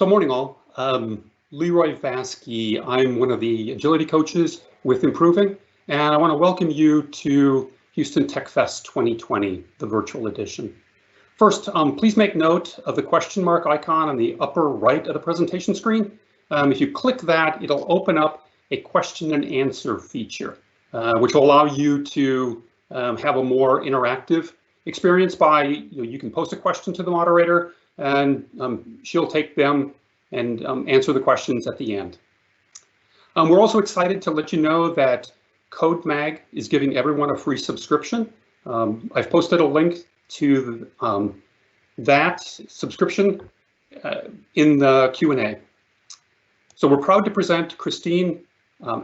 Morning all. Leroy Vasky. I'm one of the agility coaches with Improving, and I want to welcome you to Houston Techfest 2020, the virtual edition. First, please make note of the question mark icon on the upper right of the presentation screen. If you click that, it'll open up a question and answer feature, which will allow you to have a more interactive experience by, you can post a question to the moderator and she'll take them and answer the questions at the end. We're also excited to let you know that CodeMag is giving everyone a free subscription. I've posted a link to that subscription in the Q&A. So we're proud to present Christine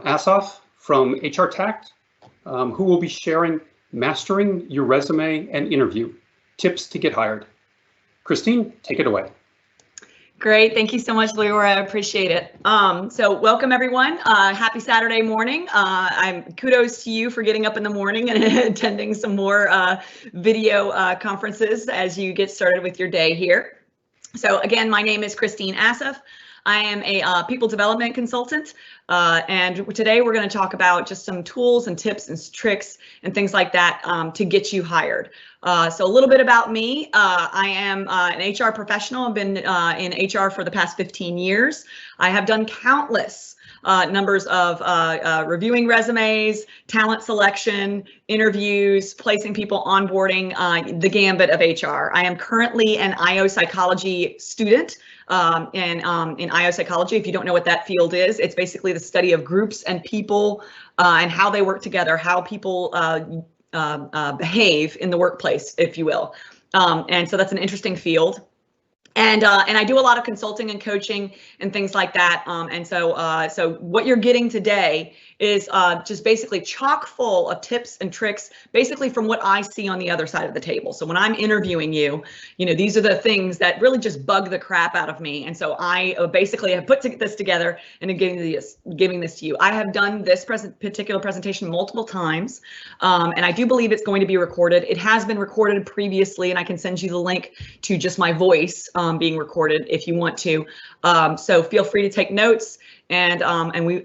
Asaf from HR Tact, who will be sharing Mastering Your Resume and Interview, Tips to Get Hired. Christine, take it away. Great, thank you so much, Leroy. I appreciate it. So welcome everyone. Happy Saturday morning. Kudos to you for getting up in the morning and attending some more video conferences as you get started with your day here. So again, my name is Christine Asaf. I am a people development consultant, and today we're going to talk about just some tools and tips and tricks and things like that to get you hired. So a little bit about me. I am an HR professional. I've been in HR for the past 15 years. I have done countless numbers of reviewing resumes, talent selection, interviews, placing people, onboarding, the gambit of HR. I am currently an IO psychology student in IO psychology. If you don't know what that field is, it's basically the study of groups and people and how they work together, how people behave in the workplace, if you will. And so that's an interesting field. And I do a lot of consulting and coaching and things like that. And so what you're getting today is just basically chock full of tips and tricks, basically from what I see on the other side of the table. So when I'm interviewing you, these are the things that really just bug the crap out of me. And so I basically have put this together and I'm giving this to you. I have done this particular presentation multiple times, and I do believe it's going to be recorded. It has been recorded previously, and I can send you the link to just my voice being recorded if you want to. So feel free to take notes. And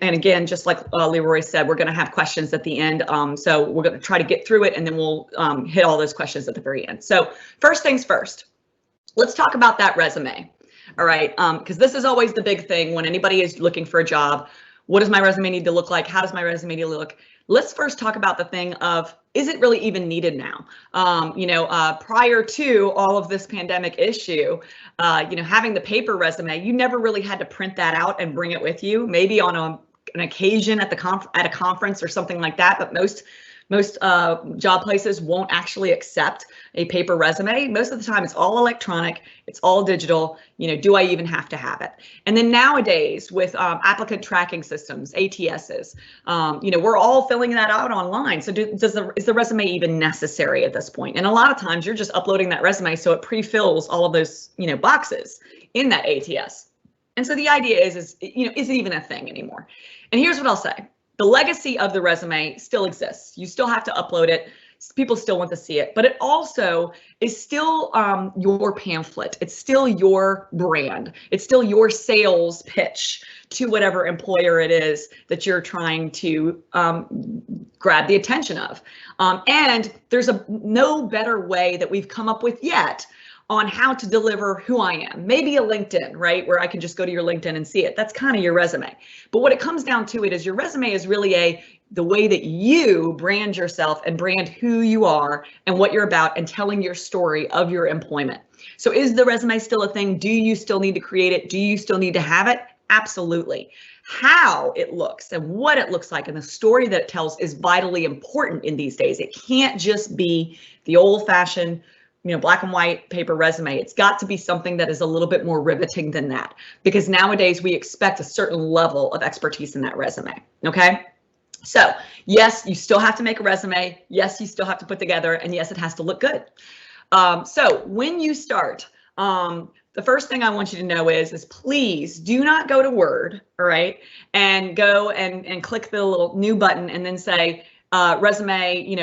again, just like Leroy said, we're going to have questions at the end. So we're going to try to get through it, and then we'll hit all those questions at the very end. So first things first, let's talk about that resume. All right, because this is always the big thing when anybody is looking for a job. What does my resume need to look like? How does my resume need to look? Let's first talk about the thing of, is it really even needed now? Prior to all of this pandemic issue, having the paper resume, you never really had to print that out and bring it with you. Maybe on an occasion at a conference or something like that, but most job places won't actually accept a paper resume. Most of the time it's all electronic, it's all digital. Do I even have to have it? And then nowadays with applicant tracking systems, ATSs, we're all filling that out online. So is the resume even necessary at this point? And a lot of times you're just uploading that resume so it pre-fills all of those boxes in that ATS. And so the idea is it even a thing anymore? And here's what I'll say. The legacy of the resume still exists. You still have to upload it. People still want to see it, but it also is still your pamphlet. It's still your brand. It's still your sales pitch to whatever employer it is that you're trying to grab the attention of. And there's no better way that we've come up with yet on how to deliver who I am. Maybe a LinkedIn, right? Where I can just go to your LinkedIn and see it. That's kind of your resume. But what it comes down to it is your resume is really the way that you brand yourself and brand who you are and what you're about and telling your story of your employment. So is the resume still a thing? Do you still need to create it? Do you still need to have it? Absolutely. How it looks and what it looks like and the story that it tells is vitally important in these days. It can't just be the old-fashioned black and white paper resume. It's got to be something that is a little bit more riveting than that, because nowadays we expect a certain level of expertise in that resume. Okay. So yes, you still have to make a resume. Yes, you still have to put together, and yes, it has to look good. So when you start, the first thing I want you to know is please do not go to Word, all right, and go and click the little new button and then say, resume,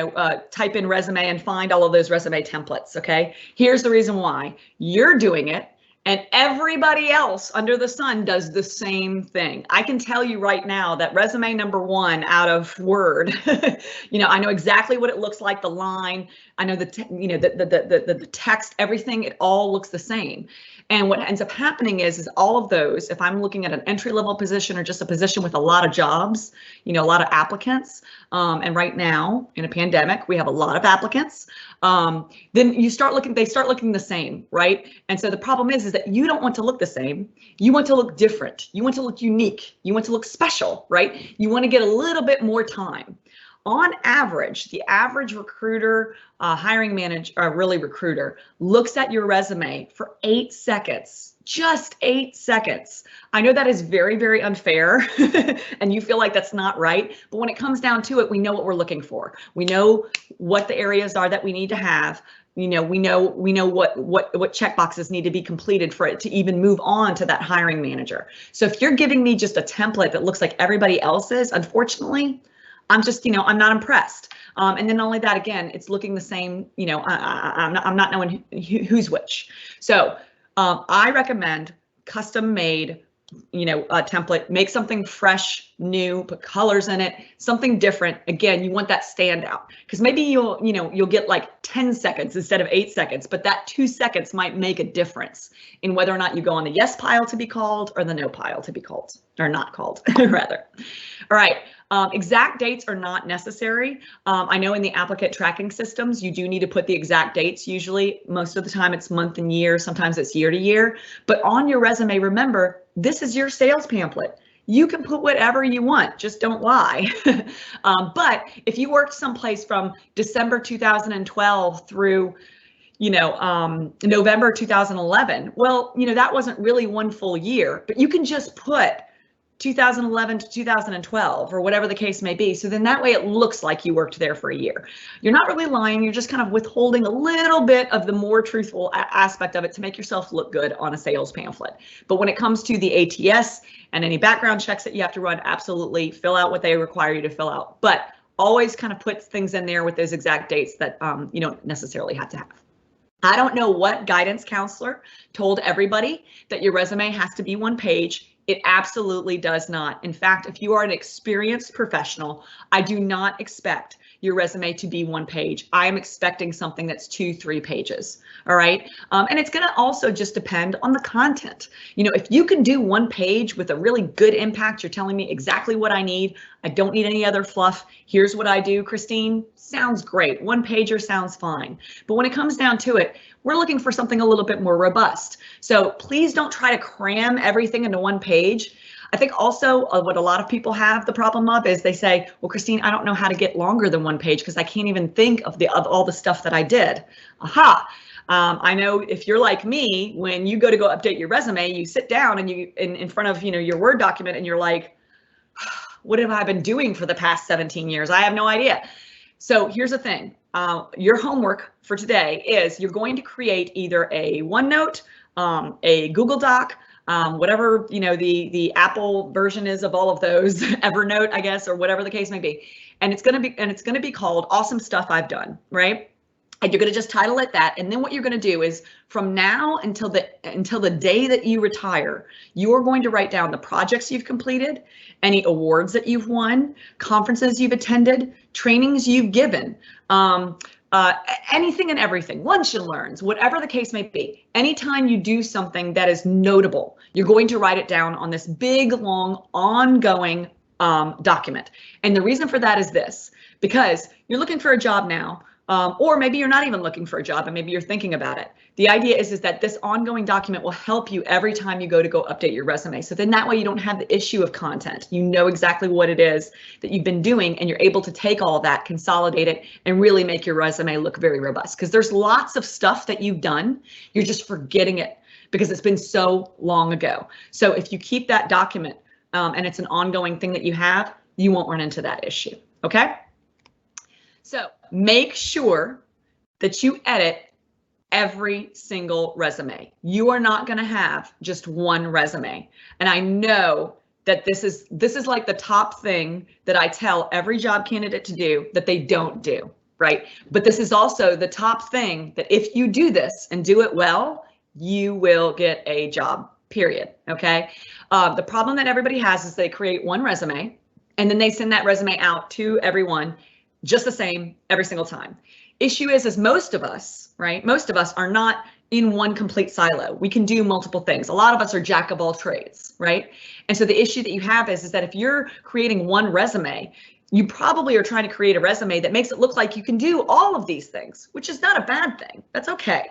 type in resume and find all of those resume templates. Okay, here's the reason why. You're doing it And everybody else under the sun does the same thing. I can tell you right now that resume number 1 out of Word, I know exactly what it looks like, the line, I know the text, everything, it all looks the same. And what ends up happening is all of those, if I'm looking at an entry-level position or just a position with a lot of jobs, a lot of applicants, and right now in a pandemic, we have a lot of applicants, then they start looking the same, right? And so the problem is that you don't want to look the same. You want to look different. You want to look unique. You want to look special, right? You want to get a little bit more time. On average, the average recruiter, hiring manager, really recruiter, looks at your resume for 8 seconds, just 8 seconds. I know that is very, very unfair and you feel like that's not right. But when it comes down to it, we know what we're looking for. We know what the areas are that we need to have. We know what check boxes need to be completed for it to even move on to that hiring manager. So if you're giving me just a template that looks like everybody else's, unfortunately, I'm just, I'm not impressed. And then not only that, again, it's looking the same, I'm not knowing who's which. So I recommend custom made, a template, make something fresh, new, put colors in it, something different. Again, you want that standout because maybe you'll get like 10 seconds instead of 8 seconds, but that 2 seconds might make a difference in whether or not you go on the yes pile to be called or the no pile to be called, or not called rather. All right. Exact dates are not necessary. I know in the applicant tracking systems, you do need to put the exact dates. Usually, most of the time it's month and year, sometimes it's year to year. But on your resume, remember, this is your sales pamphlet. You can put whatever you want, just don't lie. But if you worked someplace from December 2012 through November 2011, well, that wasn't really one full year, but you can just put 2011 to 2012 or whatever the case may be. So then that way it looks like you worked there for a year. You're not really lying. You're just kind of withholding a little bit of the more truthful aspect of it to make yourself look good on a sales pamphlet. But when it comes to the ATS and any background checks that you have to run, absolutely fill out what they require you to fill out. But always kind of put things in there with those exact dates that you don't necessarily have to have. I don't know what guidance counselor told everybody that your resume has to be 1 page. It absolutely does not. In fact, if you are an experienced professional, I do not expect your resume to be 1 page. I am expecting something that's 2-3 pages. All right. And it's going to also just depend on the content. If you can do 1 page with a really good impact, you're telling me exactly what I need. I don't need any other fluff. Here's what I do, Christine. Sounds great. 1 pager sounds fine. But when it comes down to it, we're looking for something a little bit more robust. So please don't try to cram everything into 1 page. I think also what a lot of people have the problem of is they say, well, Christine, I don't know how to get longer than 1 page because I can't even think of all the stuff that I did. Aha. I know if you're like me, when you go update your resume, you sit down and you in front of your Word document and you're like, what have I been doing for the past 17 years? I have no idea. So here's the thing. Your homework for today is you're going to create either a OneNote, a Google Doc, whatever the Apple version is of all of those, Evernote, I guess, or whatever the case may be, and it's going to be called Awesome Stuff I've Done, right? And you're going to just title it that, and then what you're going to do is from now until the day that you retire, you're going to write down the projects you've completed, any awards that you've won, conferences you've attended, trainings you've given, anything and everything, lunch and learns, whatever the case may be. Anytime you do something that is notable, you're going to write it down on this big, long, ongoing document. And the reason for that is this, because you're looking for a job now. Or maybe you're not even looking for a job and maybe you're thinking about it. The idea is that this ongoing document will help you every time you go update your resume. So then that way you don't have the issue of content. You know exactly what it is that you've been doing and you're able to take all of that, consolidate it, and really make your resume look very robust. Because there's lots of stuff that you've done, you're just forgetting it because it's been so long ago. So if you keep that document and it's an ongoing thing that you have, you won't run into that issue, okay? So make sure that you edit every single resume. You are not going to have just 1 resume. And I know that this is like the top thing that I tell every job candidate to do that they don't do, right? But this is also the top thing that if you do this and do it well, you will get a job, period. Okay. The problem that everybody has is they create one resume and then they send that resume out to everyone just the same every single time. Issue is most of us, right? Most of us are not in one complete silo. We can do multiple things. A lot of us are jack of all trades, right? And so the issue that you have is that if you're creating one resume, you probably are trying to create a resume that makes it look like you can do all of these things, which is not a bad thing. That's okay.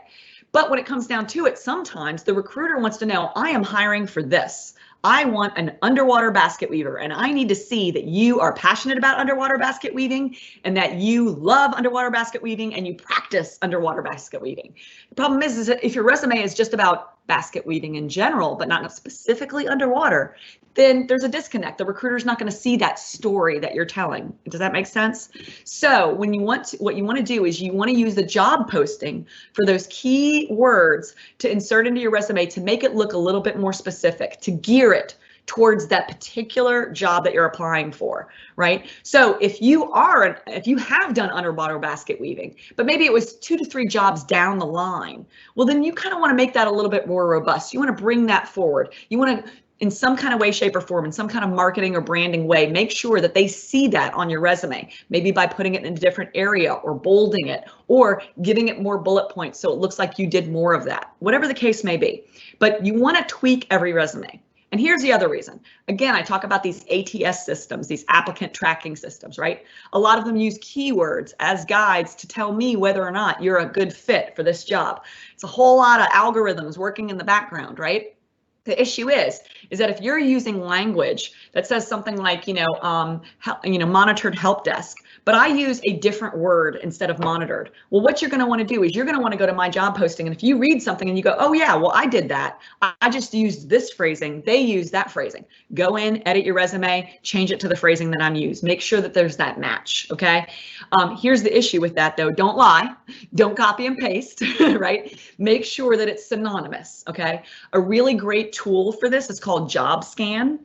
But when it comes down to it, sometimes the recruiter wants to know, I am hiring for this. I want an underwater basket weaver, and I need to see that you are passionate about underwater basket weaving and that you love underwater basket weaving and you practice underwater basket weaving. The problem is that if your resume is just about basket weaving in general, but not specifically underwater, then there's a disconnect. The recruiter's not going to see that story that you're telling. Does that make sense? So when you want to, what you want to do is you want to use the job posting for those key words to insert into your resume to make it look a little bit more specific, to gear it towards that particular job that you're applying for, right? So if you have done underwater basket weaving, but maybe it was 2 to 3 jobs down the line, well, then you kind of want to make that a little bit more robust. You want to bring that forward. You want to, in some kind of way, shape, or form, in some kind of marketing or branding way, make sure that they see that on your resume, maybe by putting it in a different area or bolding it or giving it more bullet points so it looks like you did more of that, whatever the case may be. But you want to tweak every resume. And here's the other reason. Again, I talk about these ATS systems, these applicant tracking systems, right? A lot of them use keywords as guides to tell me whether or not you're a good fit for this job. It's a whole lot of algorithms working in the background, right? The issue is that if you're using language that says something like, monitored help desk, but I use a different word instead of monitored. Well, what you're going to want to do is you're going to want to go to my job posting. And if you read something and you go, oh yeah, well, I did that. I just used this phrasing. They use that phrasing. Go in, edit your resume, change it to the phrasing that I'm used. Make sure that there's that match. Okay. Here's the issue with that though. Don't lie. Don't copy and paste, right? Make sure that it's synonymous. Okay. A really great tool for this is called Job Scan.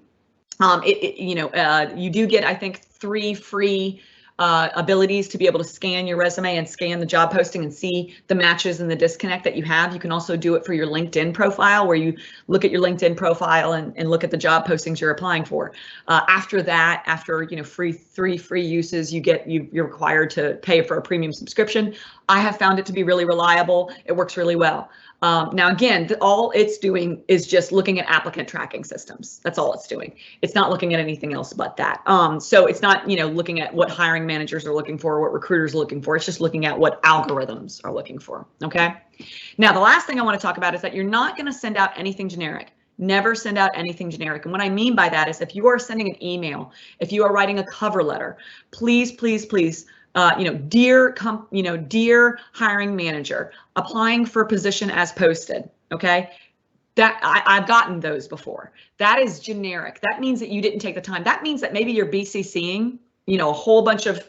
You do get, I think, 3 free abilities to be able to scan your resume and scan the job posting and see the matches and the disconnect that you have. You can also do it for your LinkedIn profile, where you look at your LinkedIn profile and look at the job postings you're applying for. After that, after 3 free uses, you're required to pay for a premium subscription. I have found it to be really reliable. It works really well. Now, again, all it's doing is just looking at applicant tracking systems. That's all it's doing. It's not looking at anything else but that. So it's not, looking at what hiring managers are looking for, what recruiters are looking for. It's just looking at what algorithms are looking for. Okay. Now, the last thing I want to talk about is that you're not going to send out anything generic. Never send out anything generic. And what I mean by that is if you are sending an email, if you are writing a cover letter, please, please, please, dear hiring manager, applying for a position as posted. Okay. That I've gotten those before. That is generic. That means that you didn't take the time. That means that maybe you're BCCing, a whole bunch of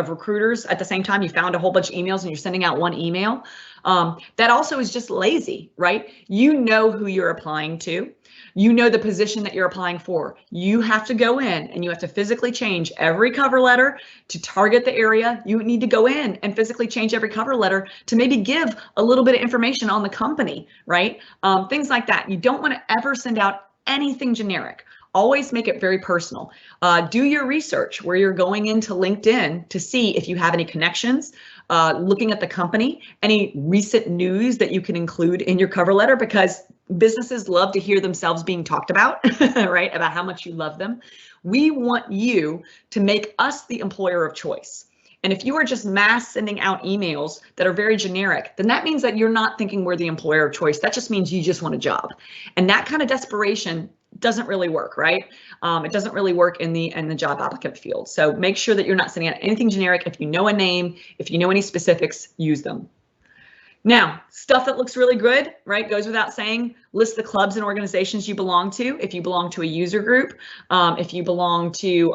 recruiters at the same time. You found a whole bunch of emails and you're sending out one email. That also is just lazy, right? You know who you're applying to. You know the position that you're applying for. You have to go in and you have to physically change every cover letter to target the area. You need to go in and physically change every cover letter to maybe give a little bit of information on the company, right? Things like that. You don't want to ever send out anything generic. Always make it very personal. Do your research where you're going into LinkedIn to see if you have any connections, looking at the company, any recent news that you can include in your cover letter, because businesses love to hear themselves being talked about, right? About how much you love them. We want you to make us the employer of choice. And if you are just mass sending out emails that are very generic, then that means that you're not thinking we're the employer of choice. That just means you just want a job. And that kind of desperation doesn't really work, right? It doesn't really work in the job applicant field. So make sure that you're not sending out anything generic. If you know a name, if you know any specifics, use them. Now, stuff that looks really good, right, goes without saying. List the clubs and organizations you belong to. If you belong to a user group, if you belong to,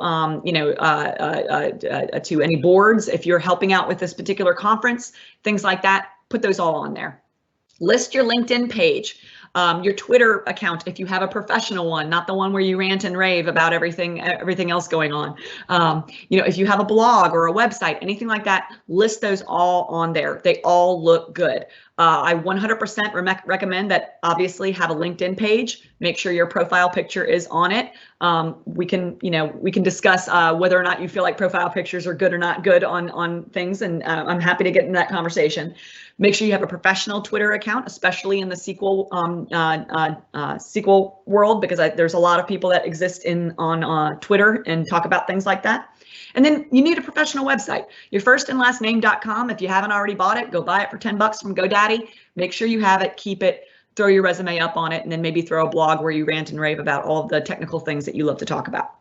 to any boards, if you're helping out with this particular conference, things like that, put those all on there. List your LinkedIn page. Your Twitter account, if you have a professional one, not the one where you rant and rave about everything else going on. If you have a blog or a website, anything like that, list those all on there. They all look good. I 100% recommend that obviously have a LinkedIn page. Make sure your profile picture is on it. We can discuss whether or not you feel like profile pictures are good or not good on things, and I'm happy to get into that conversation. Make sure you have a professional Twitter account, especially in the SQL world, because there's a lot of people that exist on Twitter and talk about things like that. And then you need a professional website. Your first and last name.com. If you haven't already bought it, go buy it for 10 bucks from GoDaddy. Make sure you have it, keep it, throw your resume up on it, and then maybe throw a blog where you rant and rave about all of the technical things that you love to talk about.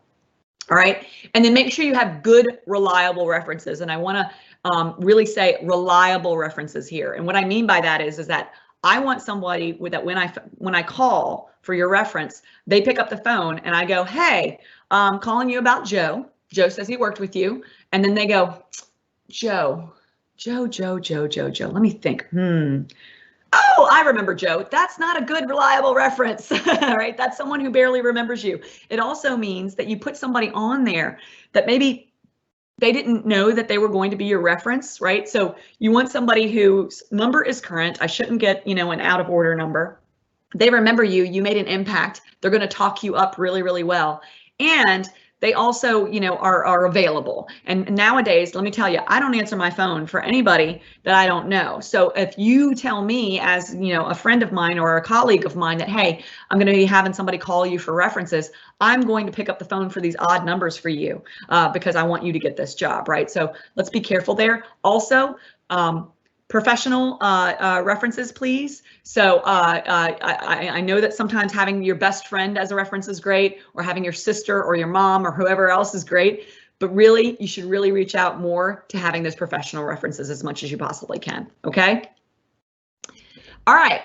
All right. And then make sure you have good, reliable references. And I want to really say reliable references here. And what I mean by that is that I want somebody that when I call for your reference, they pick up the phone and I go, hey, I'm calling you about Joe. Joe says he worked with you. And then they go, Joe. Let me think. Oh, I remember Joe. That's not a good, reliable reference, right? That's someone who barely remembers you. It also means that you put somebody on there that maybe they didn't know that they were going to be your reference, right? So you want somebody whose number is current. I shouldn't get, an out of order number. They remember you. You made an impact. They're going to talk you up really, really well. And they also, are available. And nowadays, let me tell you, I don't answer my phone for anybody that I don't know. So if you tell me as, a friend of mine or a colleague of mine that, hey, I'm going to be having somebody call you for references, I'm going to pick up the phone for these odd numbers for you because I want you to get this job, right? So let's be careful there. Also, professional references, please. So I know that sometimes having your best friend as a reference is great, or having your sister or your mom or whoever else is great, but really you should really reach out more to having those professional references as much as you possibly can. Okay. All right.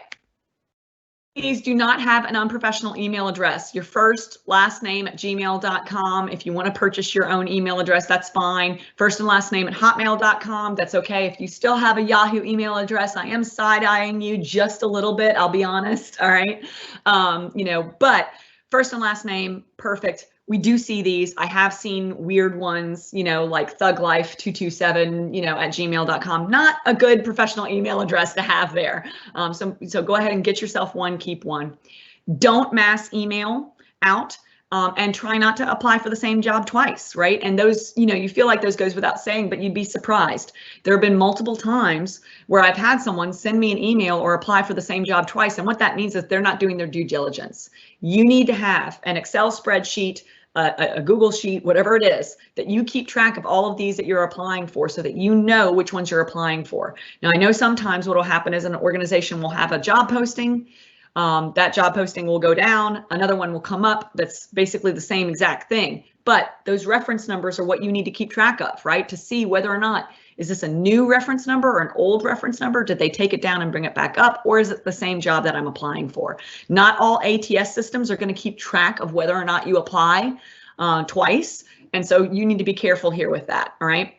Please do not have an unprofessional email address. Your first, last name at gmail.com. If you want to purchase your own email address, that's fine. First and last name at hotmail.com. That's okay. If you still have a Yahoo email address, I am side-eyeing you just a little bit. I'll be honest. All right. But first and last name, perfect. We do see these. I have seen weird ones, like thuglife227, at gmail.com. Not a good professional email address to have there. So go ahead and get yourself one, keep one. Don't mass email out and try not to apply for the same job twice, right? And those, you feel like those goes without saying, but you'd be surprised. There have been multiple times where I've had someone send me an email or apply for the same job twice. And what that means is they're not doing their due diligence. You need to have an Excel spreadsheet, a Google sheet, whatever it is, that you keep track of all of these that you're applying for so that you know which ones you're applying for. Now, I know sometimes what will happen is an organization will have a job posting. That job posting will go down. Another one will come up that's basically the same exact thing. But those reference numbers are what you need to keep track of, right? To see whether or not, is this a new reference number or an old reference number? Did they take it down and bring it back up? Or is it the same job that I'm applying for? Not all ATS systems are going to keep track of whether or not you apply twice. And so you need to be careful here with that. All right.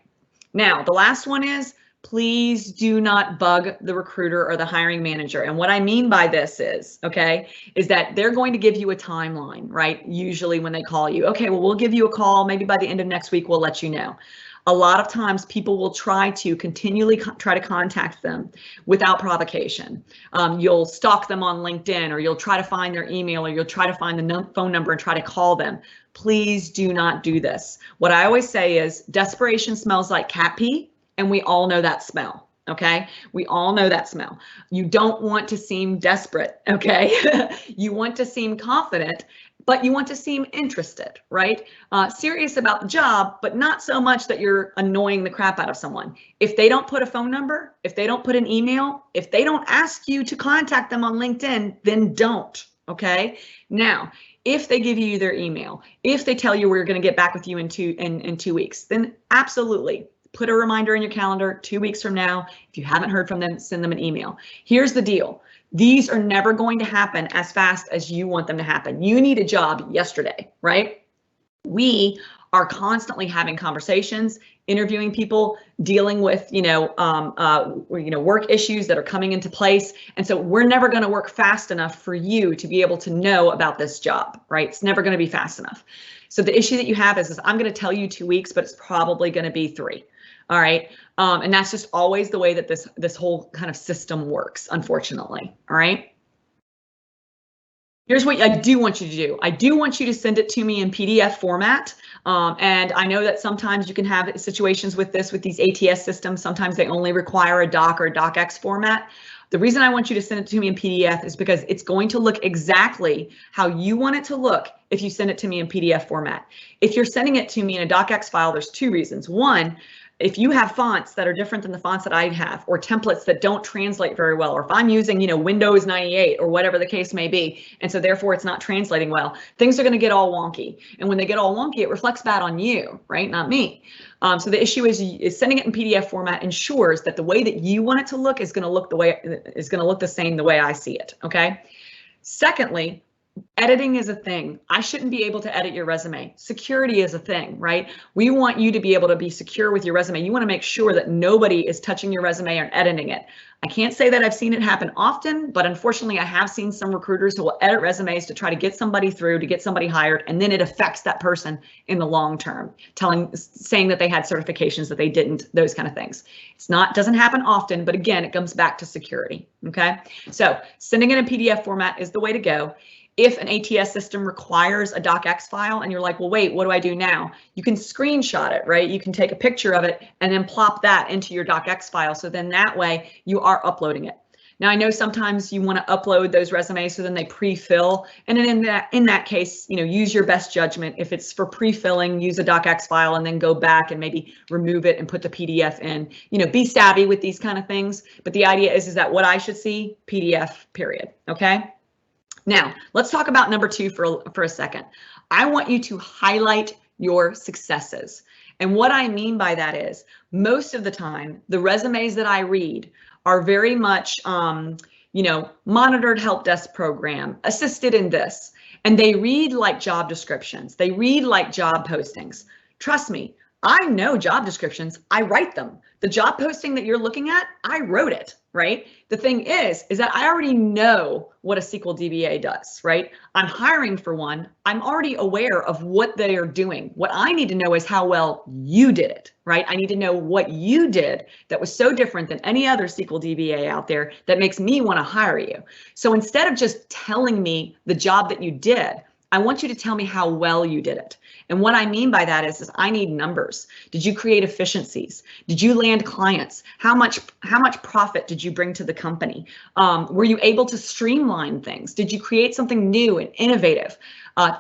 Now, the last one is, please do not bug the recruiter or the hiring manager. And what I mean by this is that they're going to give you a timeline, right? Usually when they call you, okay, well, we'll give you a call. Maybe by the end of next week, we'll let you know. A lot of times people will try to continually try to contact them without provocation. You'll stalk them on LinkedIn, or you'll try to find their email, or you'll try to find the phone number and try to call them. Please do not do this. What I always say is desperation smells like cat pee, and we all know that smell. Okay, we all know that smell. You don't want to seem desperate. Okay, you want to seem confident, but you want to seem interested, right? Serious about the job, but not so much that you're annoying the crap out of someone. If they don't put a phone number, if they don't put an email, if they don't ask you to contact them on LinkedIn, then don't. Okay, now, if they give you their email, if they tell you we're going to get back with you in 2 weeks, then absolutely. Put a reminder in your calendar 2 weeks from now. If you haven't heard from them, send them an email. Here's the deal. These are never going to happen as fast as you want them to happen. You need a job yesterday, right? We are constantly having conversations, interviewing people, dealing with, work issues that are coming into place. And so we're never going to work fast enough for you to be able to know about this job, right? It's never going to be fast enough. So the issue that you have is I'm going to tell you 2 weeks, but it's probably going to be 3. All right. And that's just always the way that this whole kind of system works, unfortunately. All right. Here's what I do want you to do. I do want you to send it to me in PDF format. And I know that sometimes you can have situations with these ATS systems. Sometimes they only require a doc or a docx format. The reason I want you to send it to me in PDF is because it's going to look exactly how you want it to look if you send it to me in PDF format. If you're sending it to me in a docx file, there's two reasons. One, if you have fonts that are different than the fonts that I have, or templates that don't translate very well, or if I'm using, Windows 98 or whatever the case may be, and so therefore it's not translating well, things are going to get all wonky. And when they get all wonky, it reflects bad on you, right? Not me. So the issue is sending it in PDF format ensures that the way that you want it to look is going to look the same the way I see it. Okay. Secondly, editing is a thing. I shouldn't be able to edit your resume. Security is a thing, right? We want you to be able to be secure with your resume. You want to make sure that nobody is touching your resume or editing it. I can't say that I've seen it happen often, but unfortunately I have seen some recruiters who will edit resumes to try to get somebody through, to get somebody hired, and then it affects that person in the long term, saying that they had certifications that they didn't, those kind of things. Doesn't happen often, but again, it comes back to security, okay? So sending it in PDF format is the way to go. If an ATS system requires a docx file and you're like, well, wait, what do I do now? You can screenshot it, right? You can take a picture of it and then plop that into your docx file. So then that way you are uploading it. Now, I know sometimes you want to upload those resumes so then they pre-fill. And then in that case, use your best judgment. If it's for pre-filling, use a docx file and then go back and maybe remove it and put the PDF in. Be savvy with these kind of things. But the idea is that what I should see, PDF, period. Okay. Now, let's talk about number 2 for a second. I want you to highlight your successes. And what I mean by that is most of the time, the resumes that I read are very much, monitored help desk program, assisted in this, and they read like job descriptions. They read like job postings. Trust me, I know job descriptions. I write them. The job posting that you're looking at, I wrote it, right? The thing is that I already know what a SQL DBA does, right? I'm hiring for one. I'm already aware of what they are doing. What I need to know is how well you did it, right? I need to know what you did that was so different than any other SQL DBA out there that makes me want to hire you. So instead of just telling me the job that you did, I want you to tell me how well you did it. And what I mean by that is I need numbers. Did you create efficiencies? Did you land clients? How much profit did you bring to the company? Were you able to streamline things? Did you create something new and innovative?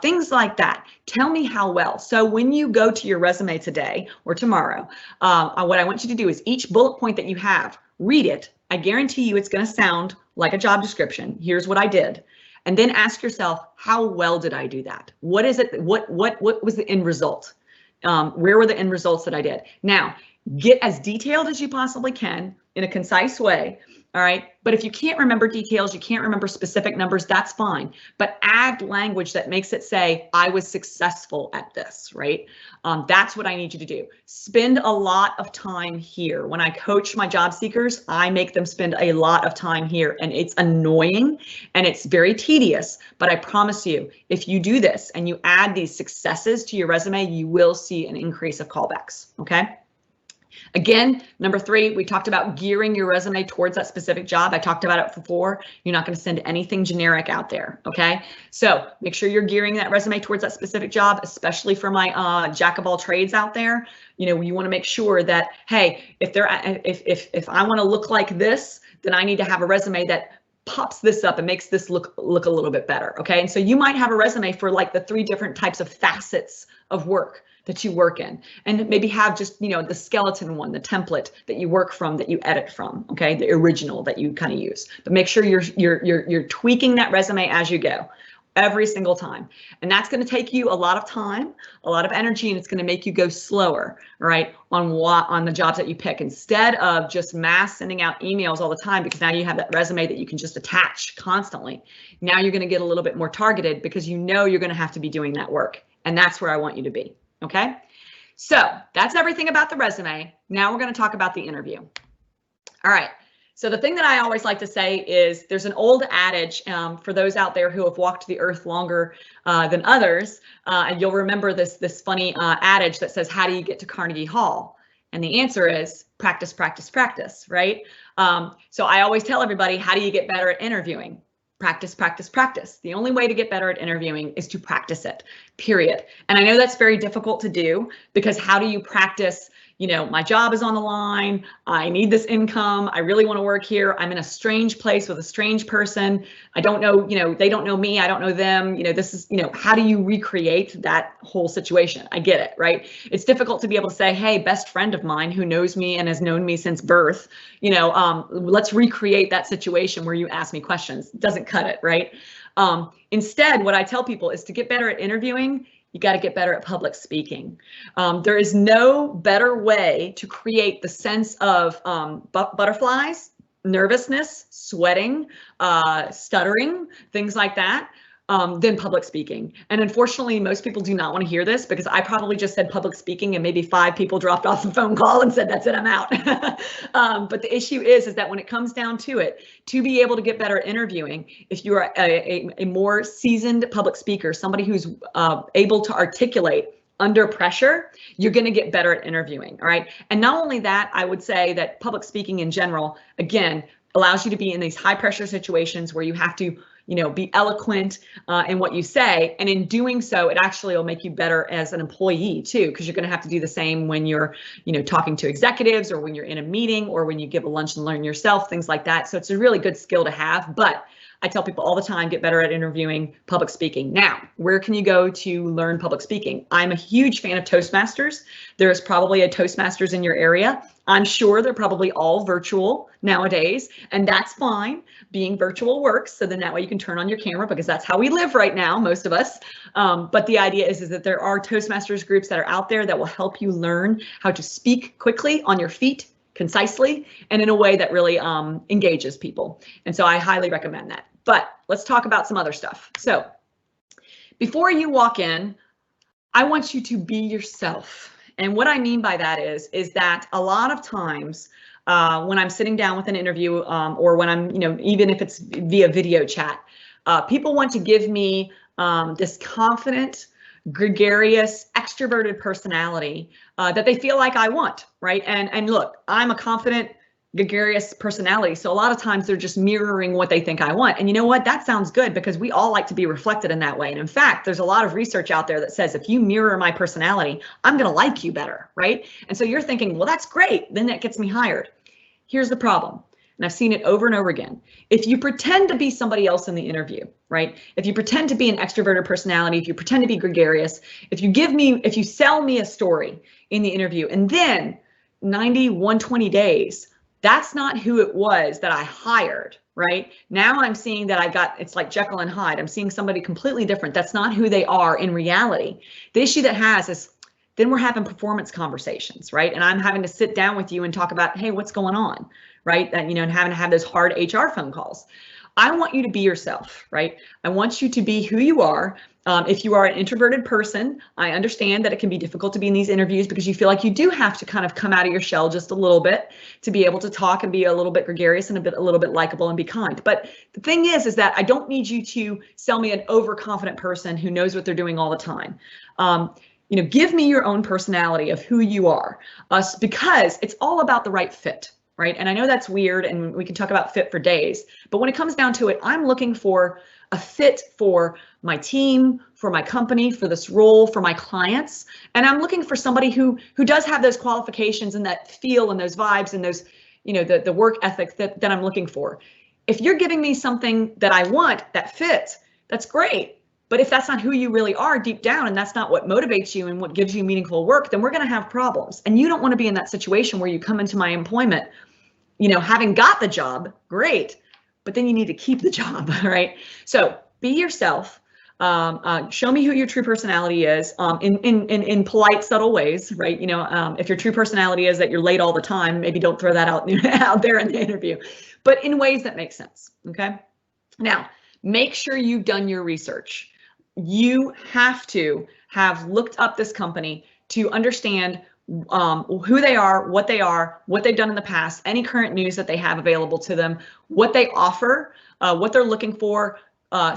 Things like that. Tell me how well. So when you go to your resume today or tomorrow, what I want you to do is each bullet point that you have, read it. I guarantee you it's going to sound like a job description. Here's what I did. And then ask yourself, how well did I do that? What is it? What was the end result? Where were the end results that I did? Now, get as detailed as you possibly can in a concise way. All right. But if you can't remember details, you can't remember specific numbers, that's fine. But add language that makes it say, I was successful at this, right? That's what I need you to do. Spend a lot of time here. When I coach my job seekers, I make them spend a lot of time here, and it's annoying and it's very tedious. But I promise you, if you do this and you add these successes to your resume, you will see an increase of callbacks. Okay. Again, number 3, we talked about gearing your resume towards that specific job. I talked about it before. You're not going to send anything generic out there. Okay. So make sure you're gearing that resume towards that specific job, especially for my jack of all trades out there. You want to make sure that, hey, if I want to look like this, then I need to have a resume that pops this up and makes this look a little bit better. Okay. And so you might have a resume for like the 3 different types of facets of work that you work in, and maybe have just, the skeleton one, the template that you work from, that you edit from, okay, the original that you kind of use. But make sure you're tweaking that resume as you go, every single time. And that's going to take you a lot of time, a lot of energy, and it's going to make you go slower, right, on the jobs that you pick, instead of just mass sending out emails all the time, because now you have that resume that you can just attach constantly. Now you're going to get a little bit more targeted because you're going to have to be doing that work. And that's where I want you to be. Okay, so that's everything about the resume. Now we're going to talk about the interview. All right. So the thing that I always like to say is there's an old adage for those out there who have walked the earth longer than others. And you'll remember this funny adage that says, how do you get to Carnegie Hall? And the answer is practice, practice, practice, right? So I always tell everybody, how do you get better at interviewing? Practice, practice, practice. The only way to get better at interviewing is to practice it, period. And I know that's very difficult to do, because how do you practice, you know, my job is on the line, I need this income, I really want to work here, I'm in a strange place with a strange person, I don't know, you know, they don't know me, I don't know them, you know, this is, you know, how do you recreate that whole situation? I get it, right? It's difficult to be able to say, hey, best friend of mine who knows me and has known me since birth, you know, let's recreate that situation where you ask me questions. It doesn't cut it, right? Instead, what I tell people is to get better at interviewing, you got to get better at public speaking. There is no better way to create the sense of butterflies, nervousness, sweating, stuttering, things like that, than public speaking. And unfortunately, most people do not want to hear this, because I probably just said public speaking and maybe 5 people dropped off the phone call and said, that's it, I'm out. But the issue is that when it comes down to it, to be able to get better at interviewing, if you are a more seasoned public speaker, somebody who's able to articulate under pressure, you're going to get better at interviewing. All right. And not only that, I would say that public speaking in general, again, allows you to be in these high pressure situations where you have to, you know, be eloquent in what you say. And in doing so, it actually will make you better as an employee too, because you're going to have to do the same when you're, you know, talking to executives, or when you're in a meeting, or when you give a lunch and learn yourself, things like that. So it's a really good skill to have. But I tell people all the time, get better at interviewing, public speaking. Now, where can you go to learn public speaking? I'm a huge fan of Toastmasters. There is probably a Toastmasters in your area. I'm sure they're probably all virtual nowadays, and that's fine. Being virtual works, so then that way you can turn on your camera, because that's how we live right now, most of us. But the idea is that there are Toastmasters groups that are out there that will help you learn how to speak quickly, on your feet, concisely, and in a way that really engages people. And so I highly recommend that. But let's talk about some other stuff. So before you walk in, I want you to be yourself. And what I mean by that is that a lot of times when I'm sitting down with an interview, or when I'm, you know, even if it's via video chat, people want to give me this confident, gregarious, extroverted personality that they feel like I want, right? And look, I'm a confident, gregarious personality, so a lot of times they're just mirroring what they think I want. And you know what? That sounds good, because we all like to be reflected in that way. And in fact, there's a lot of research out there that says if you mirror my personality, I'm going to like you better, right? And so you're thinking, well, that's great, then that gets me hired. Here's the problem. And I've seen it over and over again. If you pretend to be somebody else in the interview, right? If you pretend to be an extroverted personality, if you pretend to be gregarious, if you sell me a story in the interview, and then 90, 120 days, that's not who it was that I hired, right? Now I'm seeing that it's like Jekyll and Hyde. I'm seeing somebody completely different. That's not who they are in reality. The issue that has is, then we're having performance conversations, right? And I'm having to sit down with you and talk about, hey, what's going on, right? And, you know, and having to have those hard HR phone calls. I want you to be yourself, right? I want you to be who you are. If you are an introverted person, I understand that it can be difficult to be in these interviews, because you feel like you do have to kind of come out of your shell just a little bit to be able to talk and be a little bit gregarious and a little bit likable and be kind. But the thing is that I don't need you to sell me an overconfident person who knows what they're doing all the time. You know, give me your own personality of who you are, because it's all about the right fit, right? And I know that's weird, and we can talk about fit for days, but when it comes down to it, I'm looking for a fit for my team, for my company, for this role, for my clients. And I'm looking for somebody who does have those qualifications and that feel and those vibes and those, you know, the work ethic that I'm looking for. If you're giving me something that I want that fits, that's great. But if that's not who you really are deep down, and that's not what motivates you and what gives you meaningful work, then we're going to have problems. And you don't want to be in that situation where you come into my employment, you know, having got the job, great, but then you need to keep the job, right? So be yourself. Show me who your true personality is in polite, subtle ways, right? You know, if your true personality is that you're late all the time, maybe don't throw that out there in the interview, but in ways that make sense. Okay. Now, make sure you've done your research. You have to have looked up this company to understand who they are, what they've done in the past, any current news that they have available to them, what they offer, what they're looking for,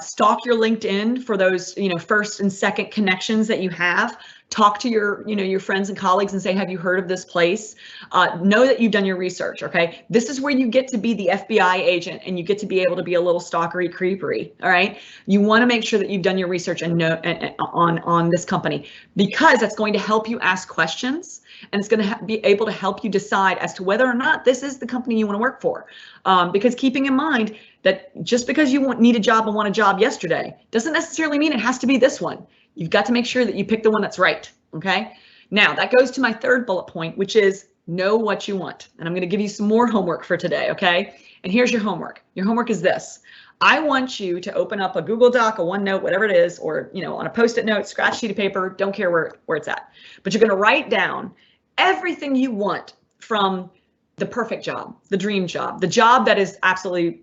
Stalk your LinkedIn for those, first and second connections that you have. Talk to your, your friends and colleagues and say, have you heard of this place? Know that you've done your research, okay? This is where you get to be the FBI agent and you get to be able to be a little stalkery creepery, all right? You wanna make sure that you've done your research and know on this company, because that's going to help you ask questions, and it's going to be able to help you decide as to whether or not this is the company you want to work for. Because keeping in mind that just because you need a job and want a job yesterday doesn't necessarily mean it has to be this one. You've got to make sure that you pick the one that's right, okay? Now, that goes to my third bullet point, which is know what you want. And I'm going to give you some more homework for today, okay? And here's your homework. Your homework is this. I want you to open up a Google Doc, a OneNote, whatever it is, or on a Post-it note, scratch sheet of paper, don't care where it's at. But you're going to write down everything you want from the perfect job, the dream job, the job that is absolutely,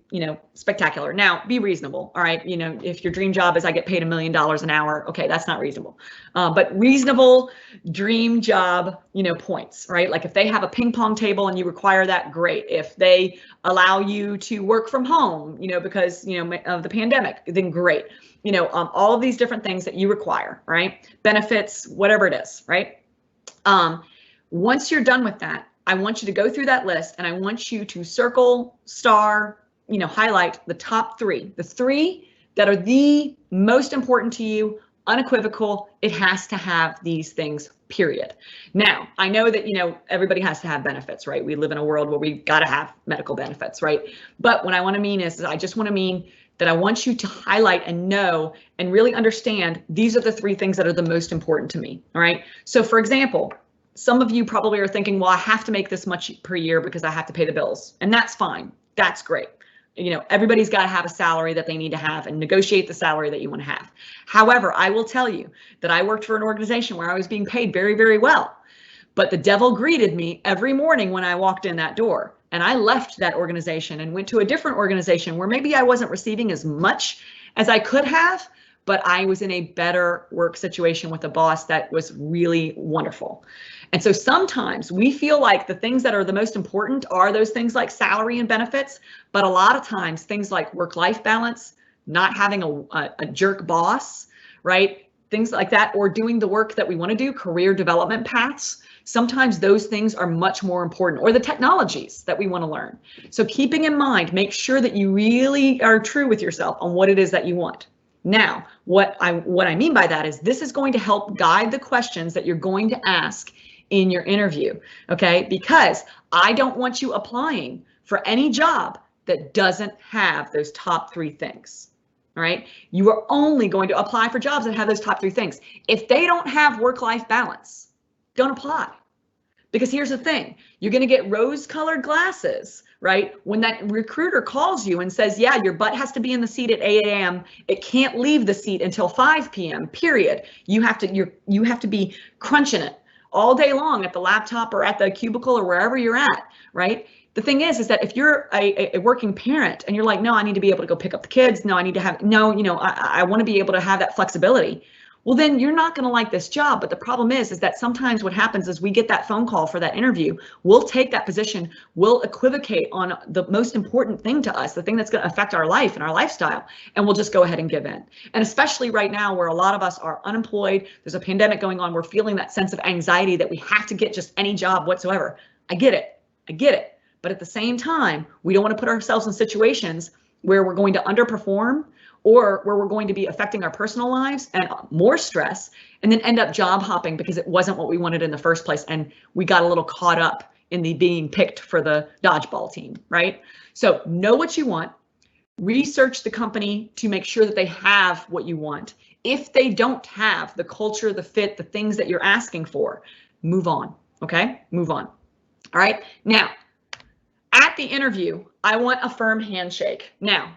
spectacular. Now, be reasonable, all right? If your dream job is I get paid $1 million an hour, okay, that's not reasonable. But reasonable dream job, points, right? Like if they have a ping pong table and you require that, great. If they allow you to work from home, because, of the pandemic, then great. All of these different things that you require, right? Benefits, whatever it is, right? Once you're done with that, I want you to go through that list and I want you to circle, star, highlight the top three, the three that are the most important to you, unequivocal. It has to have these things, period. Now, I know that, everybody has to have benefits, right? We live in a world where we've got to have medical benefits, right? But what I want to mean is I just want to mean that I want you to highlight and know and really understand these are the three things that are the most important to me, all right? So for example, some of you probably are thinking, well, I have to make this much per year because I have to pay the bills, and that's fine. That's great. Everybody's got to have a salary that they need to have and negotiate the salary that you want to have. However, I will tell you that I worked for an organization where I was being paid very, very well, but the devil greeted me every morning when I walked in that door, and I left that organization and went to a different organization where maybe I wasn't receiving as much as I could have, but I was in a better work situation with a boss that was really wonderful. And so sometimes we feel like the things that are the most important are those things like salary and benefits, but a lot of times things like work-life balance, not having a jerk boss, right? Things like that, or doing the work that we want to do, career development paths. Sometimes those things are much more important, or the technologies that we want to learn. So keeping in mind, make sure that you really are true with yourself on what it is that you want. Now, what I mean by that is this is going to help guide the questions that you're going to ask in your interview, okay? Because I don't want you applying for any job that doesn't have those top three things, all right? You are only going to apply for jobs that have those top three things. If they don't have work-life balance, don't apply. Because here's the thing, you're gonna get rose-colored glasses, right? When that recruiter calls you and says, yeah, your butt has to be in the seat at 8 a.m. It can't leave the seat until 5 p.m., period. You have to be crunching it all day long at the laptop or at the cubicle or wherever you're at, right? The thing is that if you're a working parent and you're like, no, I need to be able to go pick up the kids. No, I need to have, I want to be able to have that flexibility. Well, then you're not going to like this job. But the problem is that sometimes what happens is we get that phone call for that interview. We'll take that position. We'll equivocate on the most important thing to us, the thing that's going to affect our life and our lifestyle. And we'll just go ahead and give in. And especially right now where a lot of us are unemployed, there's a pandemic going on. We're feeling that sense of anxiety that we have to get just any job whatsoever. I get it. I get it. But at the same time, we don't want to put ourselves in situations where we're going to underperform or where we're going to be affecting our personal lives and more stress, and then end up job hopping because it wasn't what we wanted in the first place. And we got a little caught up in the being picked for the dodgeball team, right? So know what you want, research the company to make sure that they have what you want. If they don't have the culture, the fit, the things that you're asking for, move on, okay? Move on. All right, now, at the interview, I want a firm handshake. Now,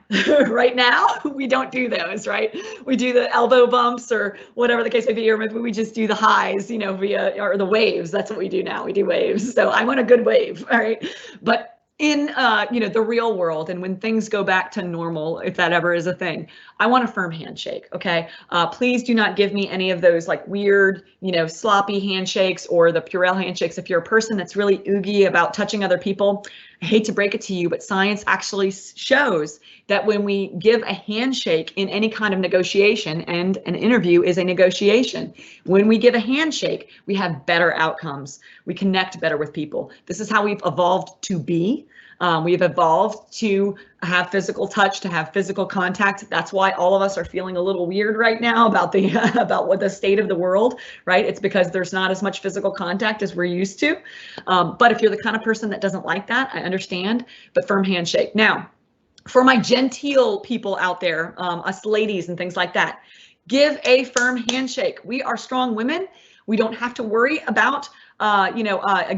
right now, we don't do those, right? We do the elbow bumps or whatever the case may be, or maybe we just do the highs, via, or the waves. That's what we do now. We do waves. So I want a good wave, all right? But in, the real world, and when things go back to normal, if that ever is a thing, I want a firm handshake, okay? Please do not give me any of those like weird, sloppy handshakes or the Purell handshakes. If you're a person that's really oogie about touching other people, I hate to break it to you, but science actually shows that when we give a handshake in any kind of negotiation, and an interview is a negotiation, when we give a handshake, we have better outcomes. We connect better with people. This is how we've evolved to be. We've evolved to have physical touch, to have physical contact. That's why all of us are feeling a little weird right now about the about what the state of the world, right? It's because there's not as much physical contact as we're used to. But if you're the kind of person that doesn't like that, I understand, but firm handshake. Now, for my genteel people out there, us ladies and things like that, give a firm handshake. We are strong women. We don't have to worry about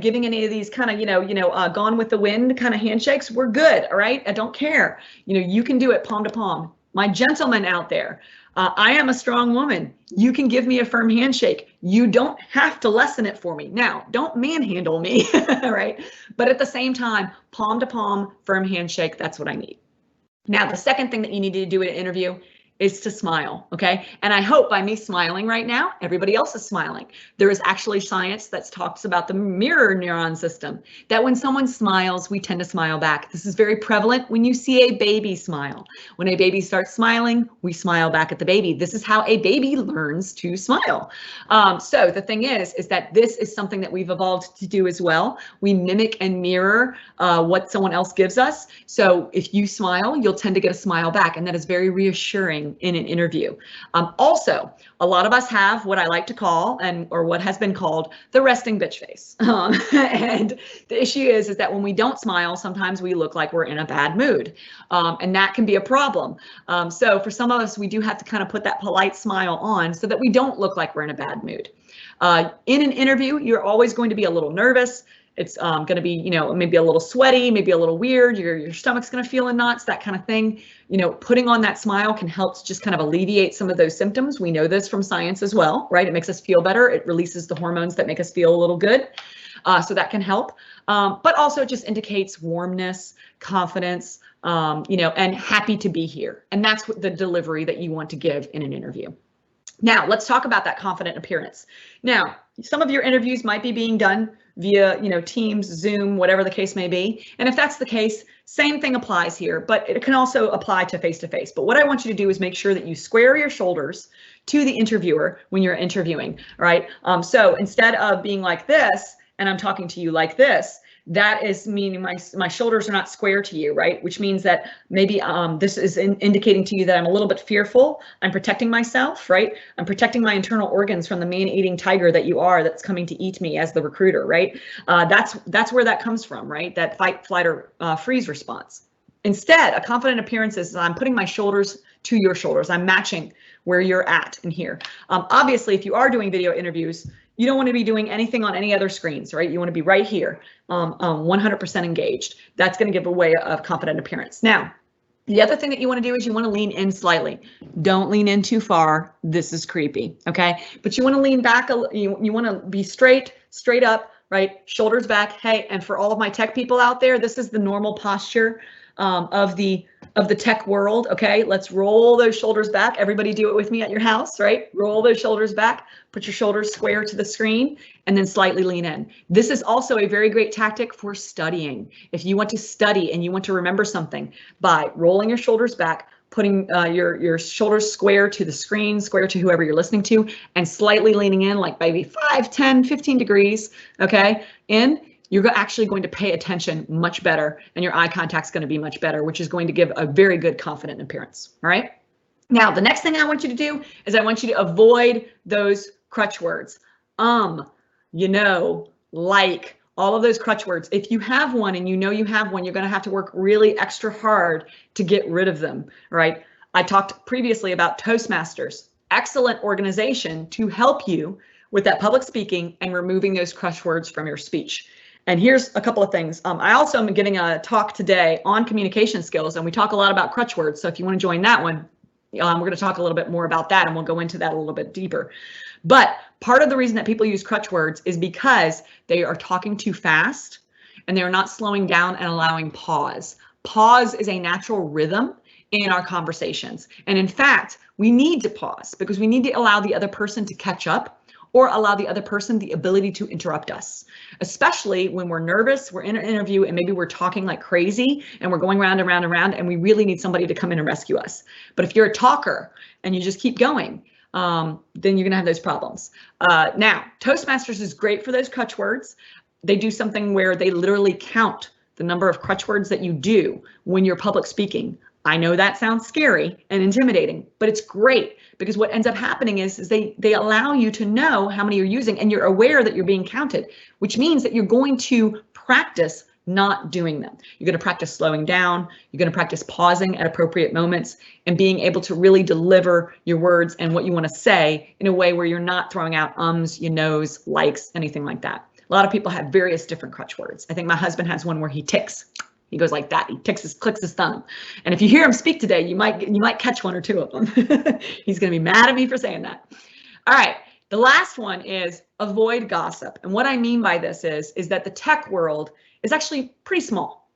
giving any of these kind of, gone with the wind kind of handshakes. We're good. All right. I don't care. You can do it palm to palm. My gentlemen out there, I am a strong woman. You can give me a firm handshake. You don't have to lessen it for me. Now, don't manhandle me. Right. But at the same time, palm to palm, firm handshake. That's what I need. Now, the second thing that you need to do in an interview is to smile, okay? And I hope by me smiling right now, everybody else is smiling. There is actually science that talks about the mirror neuron system, that when someone smiles, we tend to smile back. This is very prevalent when you see a baby smile. When a baby starts smiling, we smile back at the baby. This is how a baby learns to smile. So the thing is that this is something that we've evolved to do as well. We mimic and mirror what someone else gives us. So if you smile, you'll tend to get a smile back, and that is very reassuring in an interview. Also, a lot of us have what I like to call, or what has been called, the resting bitch face. And the issue is that when we don't smile, sometimes we look like we're in a bad mood, and that can be a problem. So for some of us, we do have to kind of put that polite smile on so that we don't look like we're in a bad mood. In an interview, you're always going to be a little nervous. It's going to be, maybe a little sweaty, maybe a little weird. Your stomach's going to feel in knots, that kind of thing. Putting on that smile can help just kind of alleviate some of those symptoms. We know this from science as well, right? It makes us feel better. It releases the hormones that make us feel a little good. So that can help. But also it just indicates warmness, confidence, and happy to be here. And that's what the delivery that you want to give in an interview. Now, let's talk about that confident appearance. Now, some of your interviews might be being done via, Teams, Zoom, whatever the case may be. And if that's the case, same thing applies here, but it can also apply to face-to-face. But what I want you to do is make sure that you square your shoulders to the interviewer when you're interviewing, right? So instead of being like this, and I'm talking to you like this, that is meaning my shoulders are not square to you, right? Which means that maybe this is indicating to you that I'm a little bit fearful. I'm protecting myself, right? I'm protecting my internal organs from the man-eating tiger that you are, that's coming to eat me as the recruiter, right? That's where that comes from, right? That fight, flight, or freeze response. Instead, a confident appearance is I'm putting my shoulders to your shoulders. I'm matching where you're at in here. Obviously, if you are doing video interviews, you don't want to be doing anything on any other screens, right? You want to be right here, 100% engaged. That's going to give away a confident appearance. Now, the other thing that you want to do is you want to lean in slightly. Don't lean in too far. This is creepy, okay? But you want to lean back. You want to be straight up, right? Shoulders back. Hey, and for all of my tech people out there, this is the normal posture of the tech world. Okay, let's roll those shoulders back. Everybody do it with me at your house, right? Roll those shoulders back, put your shoulders square to the screen, and then slightly lean in. This is also a very great tactic for studying. If you want to study and you want to remember something, by rolling your shoulders back, putting your shoulders square to the screen, square to whoever you're listening to, and slightly leaning in, like maybe 5, 10, 15 degrees, okay, you're actually going to pay attention much better, and your eye contact's going to be much better, which is going to give a very good confident appearance. All right. Now, the next thing I want you to do is I want you to avoid those crutch words. Like, all of those crutch words. If you have one and you have one, you're going to have to work really extra hard to get rid of them. Right. I talked previously about Toastmasters, excellent organization to help you with that public speaking and removing those crutch words from your speech. And here's a couple of things. I also am giving a talk today on communication skills, and we talk a lot about crutch words. So if you want to join that one, we're going to talk a little bit more about that, and we'll go into that a little bit deeper. But part of the reason that people use crutch words is because they are talking too fast and they're not slowing down and allowing pause. Pause is a natural rhythm in our conversations. And in fact, we need to pause because we need to allow the other person to catch up, or allow the other person the ability to interrupt us, especially when we're nervous, we're in an interview, and maybe we're talking like crazy and we're going round and round and round, and we really need somebody to come in and rescue us. But if you're a talker and you just keep going, then you're gonna have those problems. Now, Toastmasters is great for those crutch words. They do something where they literally count the number of crutch words that you do when you're public speaking. I know that sounds scary and intimidating, but it's great because what ends up happening is they allow you to know how many you're using, and you're aware that you're being counted, which means that you're going to practice not doing them. You're going to practice slowing down. You're going to practice pausing at appropriate moments and being able to really deliver your words and what you want to say in a way where you're not throwing out ums, you knows, likes, anything like that. A lot of people have various different crutch words. I think my husband has one where he ticks. He goes like that. He clicks his thumb. And if you hear him speak today, you might catch one or two of them. He's going to be mad at me for saying that. All right. The last one is avoid gossip. And what I mean by this is that the tech world is actually pretty small.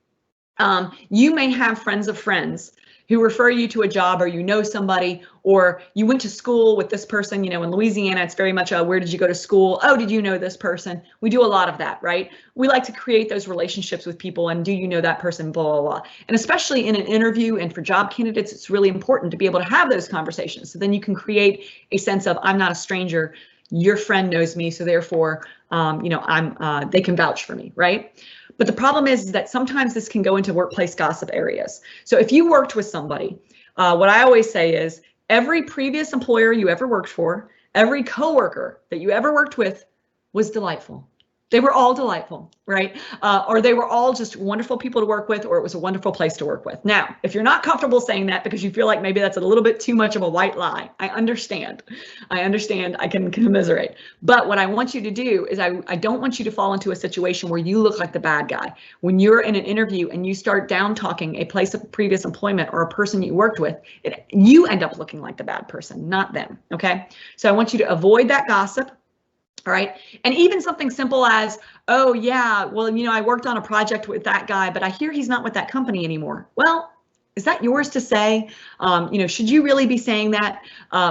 You may have friends of friends who refer you to a job, or you know somebody, or you went to school with this person. You know, in Louisiana, it's very much a, where did you go to school? Oh, did you know this person? We do a lot of that, right? We like to create those relationships with people, and do you know that person, blah, blah, blah. And especially in an interview and for job candidates, it's really important to be able to have those conversations. So then you can create a sense of, I'm not a stranger, your friend knows me, so therefore, you know, they can vouch for me, right? But the problem is that sometimes this can go into workplace gossip areas. So if you worked with somebody, what I always say is every previous employer you ever worked for, every coworker that you ever worked with was delightful. They were all delightful, right? Or they were all just wonderful people to work with, or it was a wonderful place to work with. Now, if you're not comfortable saying that because you feel like maybe that's a little bit too much of a white lie, I understand, I can commiserate. But what I want you to do is I don't want you to fall into a situation where you look like the bad guy. When you're in an interview and you start down talking a place of previous employment or a person you worked with, you end up looking like the bad person, not them, okay? So I want you to avoid that gossip. All right. And even something simple as, oh, yeah, well, you know, I worked on a project with that guy, but I hear he's not with that company anymore. Well, is that yours to say? You know, should you really be saying that?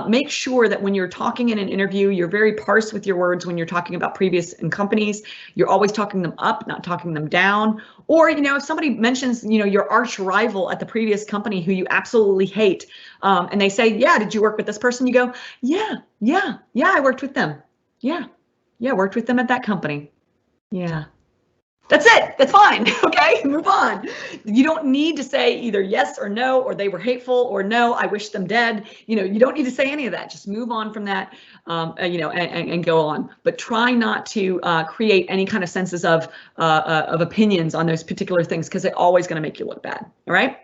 Make sure that when you're talking in an interview, you're very parsed with your words. When you're talking about previous companies, you're always talking them up, not talking them down. Or, you know, if somebody mentions, you know, your arch rival at the previous company who you absolutely hate, and they say, yeah, did you work with this person? You go, yeah, I worked with them. Yeah, worked with them at that company. Yeah. That's it. That's fine. Okay, move on. You don't need to say either yes or no, or they were hateful, or no, I wish them dead. You know, you don't need to say any of that. Just move on from that, you know, and go on. But try not to create any kind of senses of opinions on those particular things, because it's always going to make you look bad. All right.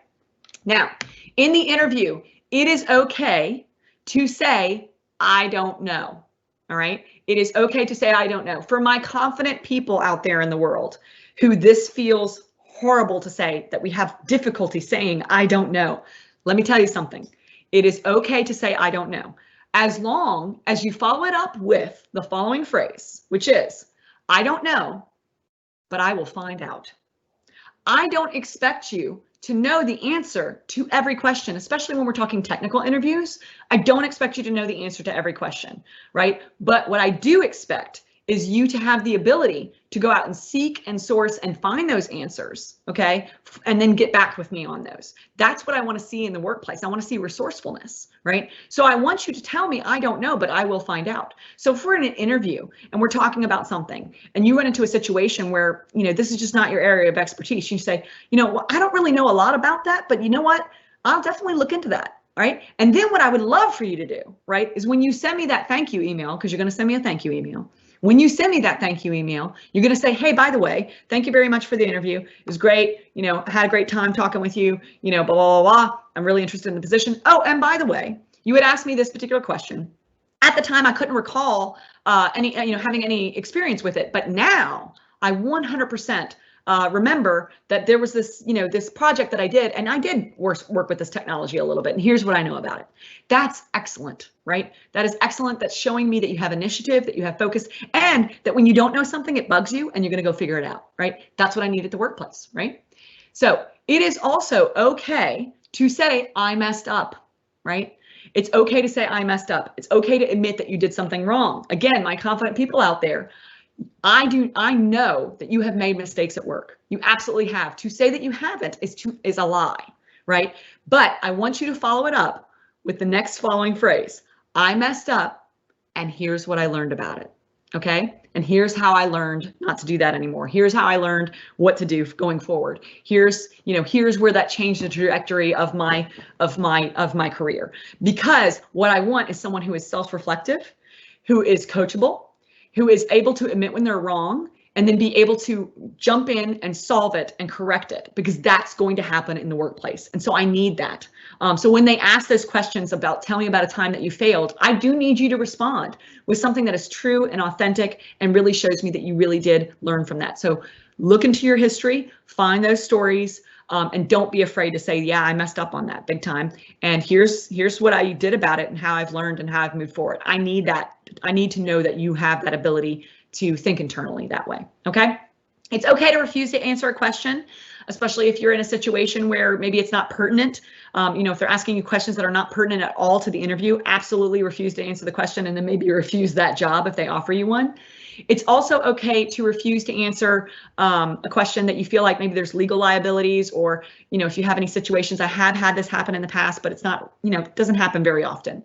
Now, in the interview, it is okay to say, I don't know. All right. It is okay to say, I don't know. For my confident people out there in the world who this feels horrible to say, that we have difficulty saying, I don't know. Let me tell you something. It is okay to say, I don't know, as long as you follow it up with the following phrase, which is, I don't know, but I will find out. I don't expect you to know the answer to every question, especially when we're talking technical interviews. I don't expect you to know the answer to every question, right? But what I do expect is you to have the ability to go out and seek and source and find those answers, okay? And then get back with me on those. That's what I want to see in the workplace. I want to see resourcefulness, right? So I want you to tell me, I don't know, but I will find out. So if we're in an interview and we're talking about something and you run into a situation where, you know, this is just not your area of expertise, you say, you know, well, I don't really know a lot about that, but you know what? I'll definitely look into that. Right. And then what I would love for you to do, right, is when you send me that thank you email, because you're going to send me a thank you email. When you send me that thank you email, you're going to say, hey, by the way, thank you very much for the interview. It was great. You know, I had a great time talking with you, you know, blah, blah, blah, blah. I'm really interested in the position. Oh, and by the way, you had asked me this particular question. At the time, I couldn't recall having any experience with it. But now I 100% remember that there was this, you know, this project that I did, and I did work with this technology a little bit. And here's what I know about it. That's excellent, right? That is excellent. That's showing me that you have initiative, that you have focus, and that when you don't know something, it bugs you and you're going to go figure it out, right? That's what I need at the workplace, right? So it is also okay to say, I messed up, right? It's okay to say I messed up. It's okay to admit that you did something wrong. Again, my confident people out there, I know that you have made mistakes at work. You absolutely have. To say that you haven't is a lie, right? But I want you to follow it up with the next following phrase. I messed up, and here's what I learned about it. Okay? And here's how I learned not to do that anymore. Here's how I learned what to do going forward. Here's where that changed the trajectory of my career. Because what I want is someone who is self-reflective, who is coachable, who is able to admit when they're wrong, and then be able to jump in and solve it and correct it, because that's going to happen in the workplace. And so I need that. So when they ask those questions about, tell me about a time that you failed, I do need you to respond with something that is true and authentic and really shows me that you really did learn from that. So look into your history, find those stories, and don't be afraid to say, yeah, I messed up on that big time. And here's what I did about it and how I've learned and how I've moved forward. I need that. I need to know that you have that ability to think internally that way. Okay. It's okay to refuse to answer a question, especially if you're in a situation where maybe it's not pertinent. If they're asking you questions that are not pertinent at all to the interview, absolutely refuse to answer the question, and then maybe refuse that job if they offer you one. It's also okay to refuse to answer a question that you feel like maybe there's legal liabilities, or if you have any situations. I have had this happen in the past, but it's not, it doesn't happen very often.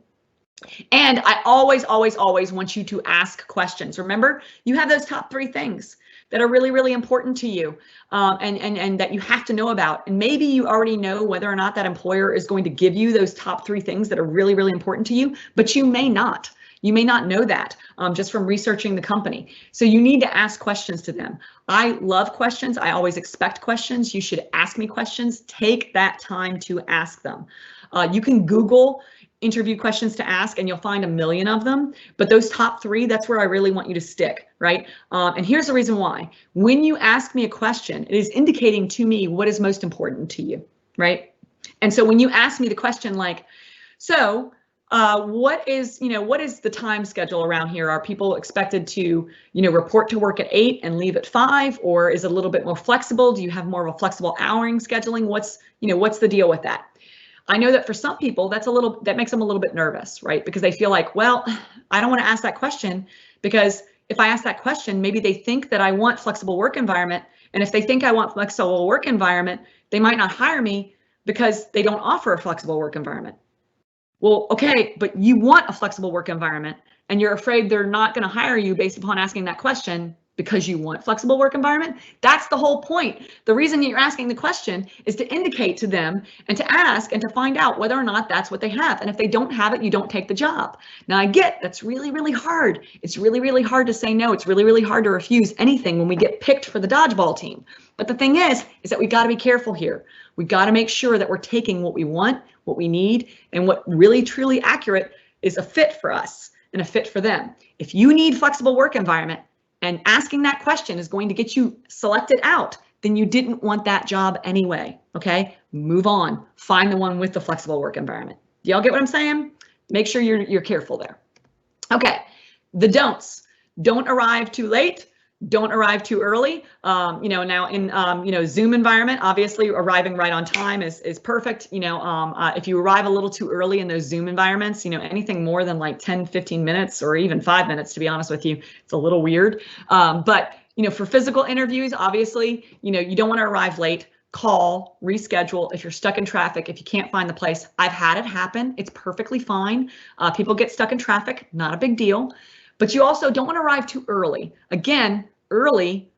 And I always, always, always want you to ask questions. Remember, you have those top 3 things that are really, really important to you, and that you have to know about. And maybe you already know whether or not that employer is going to give you those top 3 things that are really, really important to you, but you may not. You may not know that just from researching the company. So you need to ask questions to them. I love questions. I always expect questions. You should ask me questions. Take that time to ask them. You can Google interview questions to ask and you'll find a million of them, but those top 3, that's where I really want you to stick, right? And here's the reason why. When you ask me a question, it is indicating to me what is most important to you, right? And so when you ask me the question like, so what is the time schedule around here? Are people expected to, report to work at 8 and leave at 5, or is it a little bit more flexible? Do you have more of a flexible hourring scheduling? What's the deal with that? I know that for some people that makes them a little bit nervous, right? Because they feel like, well, I don't want to ask that question, because if I ask that question, maybe they think that I want flexible work environment. And if they think I want flexible work environment, they might not hire me because they don't offer a flexible work environment. Well, okay, but you want a flexible work environment and you're afraid they're not going to hire you based upon asking that question because you want flexible work environment. That's the whole point. The reason you're asking the question is to indicate to them and to ask and to find out whether or not that's what they have. And if they don't have it, you don't take the job. Now I get that's really, really hard. It's really, really hard to say no. It's really, really hard to refuse anything when we get picked for the dodgeball team. But the thing is that we got to be careful here. We got to make sure that we're taking what we want, what we need, and what really truly accurate is a fit for us and a fit for them. If you need flexible work environment, and asking that question is going to get you selected out, then you didn't want that job anyway, okay? Move on, find the one with the flexible work environment. Do y'all get what I'm saying? Make sure you're careful there. Okay, the don'ts. Don't arrive too late. Don't arrive too early. Now in Zoom environment, obviously arriving right on time is perfect. If you arrive a little too early in those Zoom environments, anything more than like 10, 15 minutes or even 5 minutes, to be honest with you, it's a little weird. But for physical interviews, obviously, you don't want to arrive late. Call, reschedule. If you're stuck in traffic, if you can't find the place, I've had it happen. It's perfectly fine. People get stuck in traffic, not a big deal. But you also don't want to arrive too early. Again, early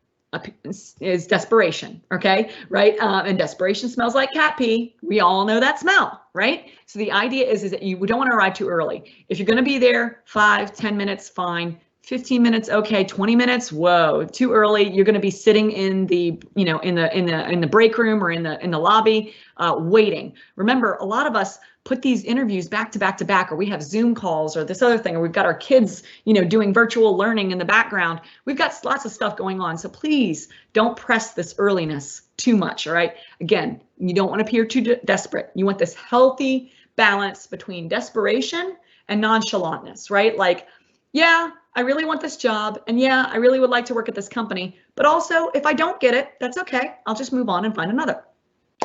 is desperation, okay? Right? And desperation smells like cat pee. We all know that smell, right? So the idea is that you don't want to arrive too early. If you're going to be there 5, 10 minutes, fine. 15 minutes, okay. 20 minutes, whoa, too early. You're going to be sitting in the, in the break room or in the lobby, waiting. Remember, a lot of us put these interviews back to back to back, or we have Zoom calls or this other thing, or we've got our kids, doing virtual learning in the background. We've got lots of stuff going on. So please don't press this earliness too much. All right. Again, you don't want to appear too desperate. You want this healthy balance between desperation and nonchalantness, right? Like, yeah, I really want this job. And yeah, I really would like to work at this company. But also, if I don't get it, that's okay. I'll just move on and find another.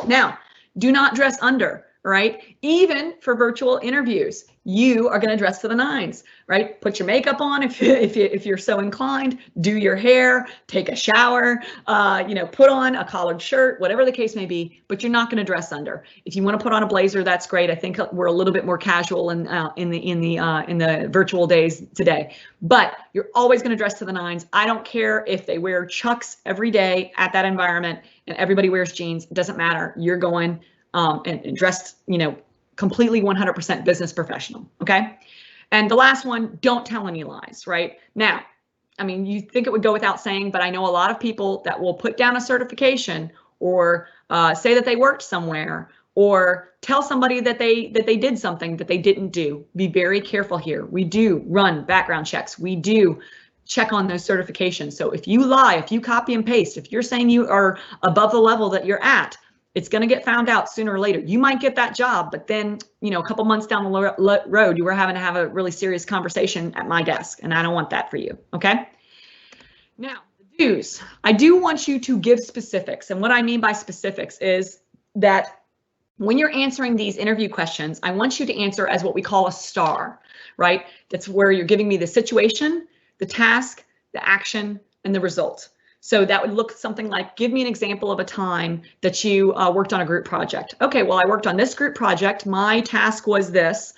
Now, do not dress under. right? Even for virtual interviews, you are going to dress to the nines, right? Put your makeup on if you're so inclined, do your hair, take a shower, put on a collared shirt, whatever the case may be, but you're not going to dress under. If you want to put on a blazer, that's great. I think we're a little bit more casual in the virtual days today, but you're always going to dress to the nines. I don't care if they wear Chucks every day at that environment and everybody wears jeans. It doesn't matter. You're going and dressed, completely 100% business professional. Okay. And the last one, don't tell any lies, right? Now, I mean, you think it would go without saying, but I know a lot of people that will put down a certification or say that they worked somewhere or tell somebody that they did something that they didn't do. Be very careful here. We do run background checks. We do check on those certifications. So if you lie, if you copy and paste, if you're saying you are above the level that you're at, it's going to get found out sooner or later. You might get that job, but then, a couple months down the road, you were having to have a really serious conversation at my desk, and I don't want that for you, okay? Now, the do's. I do want you to give specifics, and what I mean by specifics is that when you're answering these interview questions, I want you to answer as what we call a STAR, right? That's where you're giving me the situation, the task, the action, and the result. So that would look something like, give me an example of a time that you worked on a group project. Okay, well, I worked on this group project. My task was this.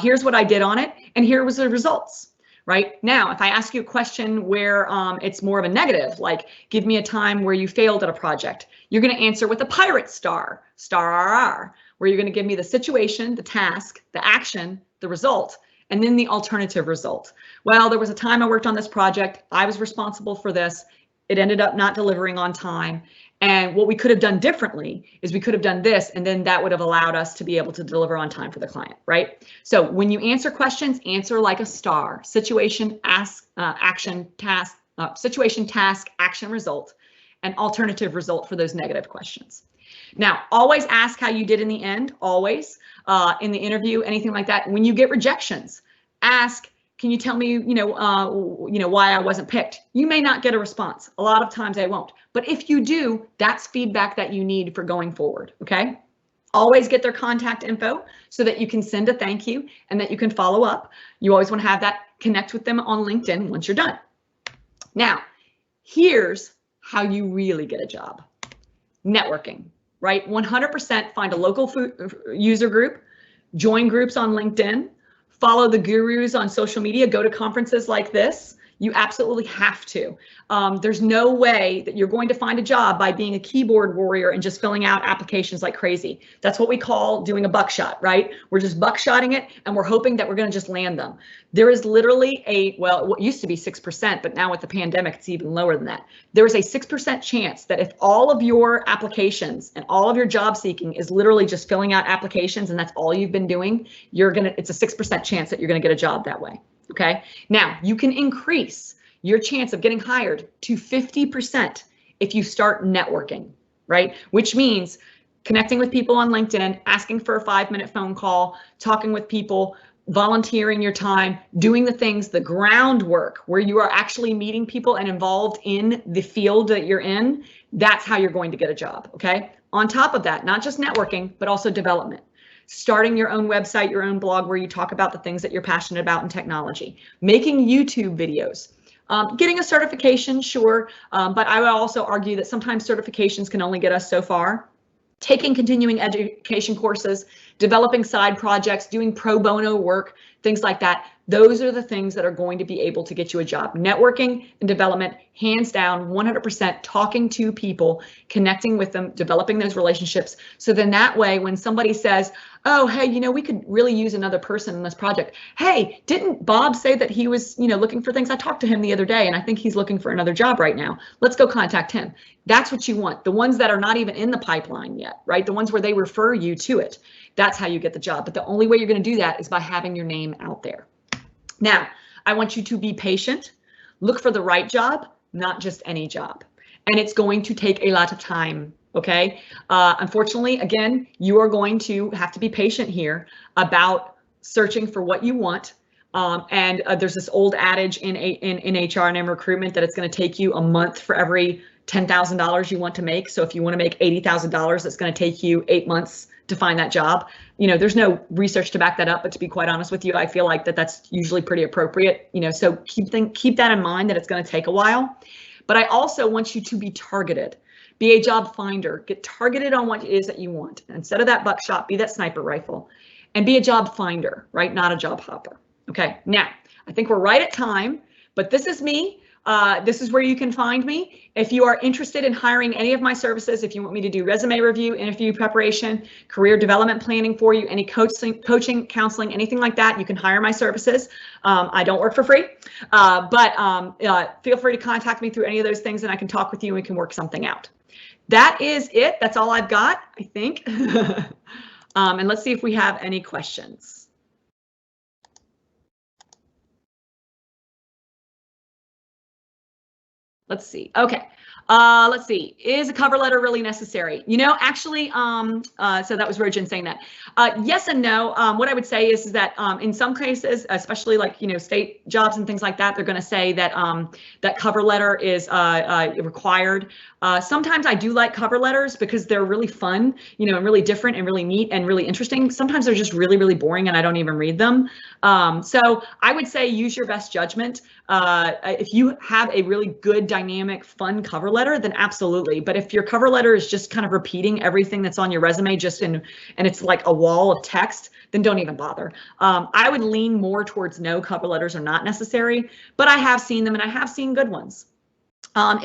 Here's what I did on it, and here was the results. Right now, if I ask you a question where it's more of a negative, like give me a time where you failed at a project, you're going to answer with a pirate star RR, where you're going to give me the situation, the task, the action, the result, and then the alternative result. Well, there was a time I worked on this project. I was responsible for this. It ended up not delivering on time. And what we could have done differently is we could have done this, and then that would have allowed us to be able to deliver on time for the client, right? So when you answer questions, answer like a star: situation, action, task, situation, task, action, result, and alternative result for those negative questions. Now, always ask how you did in the end, always, in the interview, anything like that. When you get rejections, ask, can you tell me, why I wasn't picked? You may not get a response. A lot of times I won't. But if you do, that's feedback that you need for going forward, okay? Always get their contact info so that you can send a thank you and that you can follow up. You always want to have that, connect with them on LinkedIn once you're done. Now, here's how you really get a job. Networking, right? 100% find a local user group, join groups on LinkedIn, follow the gurus on social media, go to conferences like this. You absolutely have to. There's no way that you're going to find a job by being a keyboard warrior and just filling out applications like crazy. That's what we call doing a buckshot, right? We're just buckshotting it and we're hoping that we're going to just land them. There is literally what used to be 6%, but now with the pandemic, it's even lower than that. There is a 6% chance that if all of your applications and all of your job seeking is literally just filling out applications and that's all you've been doing, it's a 6% chance that you're going to get a job that way. Okay, now you can increase your chance of getting hired to 50% if you start networking, right? Which means connecting with people on LinkedIn, asking for a 5-minute phone call, talking with people, volunteering your time, doing the things, the groundwork where you are actually meeting people and involved in the field that you're in. That's how you're going to get a job, okay? On top of that, not just networking, but also development. Starting your own website, your own blog where you talk about the things that you're passionate about in technology, making YouTube videos, getting a certification, sure, but I would also argue that sometimes certifications can only get us so far. Taking continuing education courses, developing side projects, doing pro bono work, things like that. Those are the things that are going to be able to get you a job. Networking and development, hands down, 100%, talking to people, connecting with them, developing those relationships. So then that way, when somebody says, oh, hey, we could really use another person in this project. Hey, didn't Bob say that he was, looking for things? I talked to him the other day and I think he's looking for another job right now. Let's go contact him. That's what you want. The ones that are not even in the pipeline yet, right? The ones where they refer you to it. That's how you get the job. But the only way you're going to do that is by having your name out there. Now, I want you to be patient, look for the right job, not just any job. And it's going to take a lot of time, okay? Unfortunately, again, you are going to have to be patient here about searching for what you want. And there's this old adage in HR and in recruitment that it's going to take you a month for every $10,000 you want to make. So if you want to make $80,000, it's going to take you 8 months to find that job. There's no research to back that up, but to be quite honest with you, I feel like that's usually pretty appropriate. So keep that in mind, that it's going to take a while. But I also want you to be targeted. Be a job finder. Get targeted on what it is that you want. Instead of that buckshot, be that sniper rifle, and be a job finder, right? Not a job hopper. Okay. Now, I think we're right at time, but this is me. This is where you can find me. If you are interested in hiring any of my services, if you want me to do resume review, interview preparation, career development planning for you, any coaching, counseling, anything like that, you can hire my services. I don't work for free, but feel free to contact me through any of those things, and I can talk with you and we can work something out. That is it. That's all I've got, I think. And let's see if we have any questions. Let's see. Okay. Let's see. Is a cover letter really necessary? Actually, so that was Rojan saying that. Yes and no. What I would say is that in some cases, especially like, state jobs and things like that, they're going to say that that cover letter is required. Sometimes I do like cover letters because they're really fun, and really different and really neat and really interesting. Sometimes they're just really, really boring and I don't even read them. So I would say use your best judgment. If you have a really good, dynamic, fun cover letter, then absolutely. But if your cover letter is just kind of repeating everything that's on your resume, and it's like a wall of text, then don't even bother. I would lean more towards no, cover letters are not necessary, but I have seen them and I have seen good ones.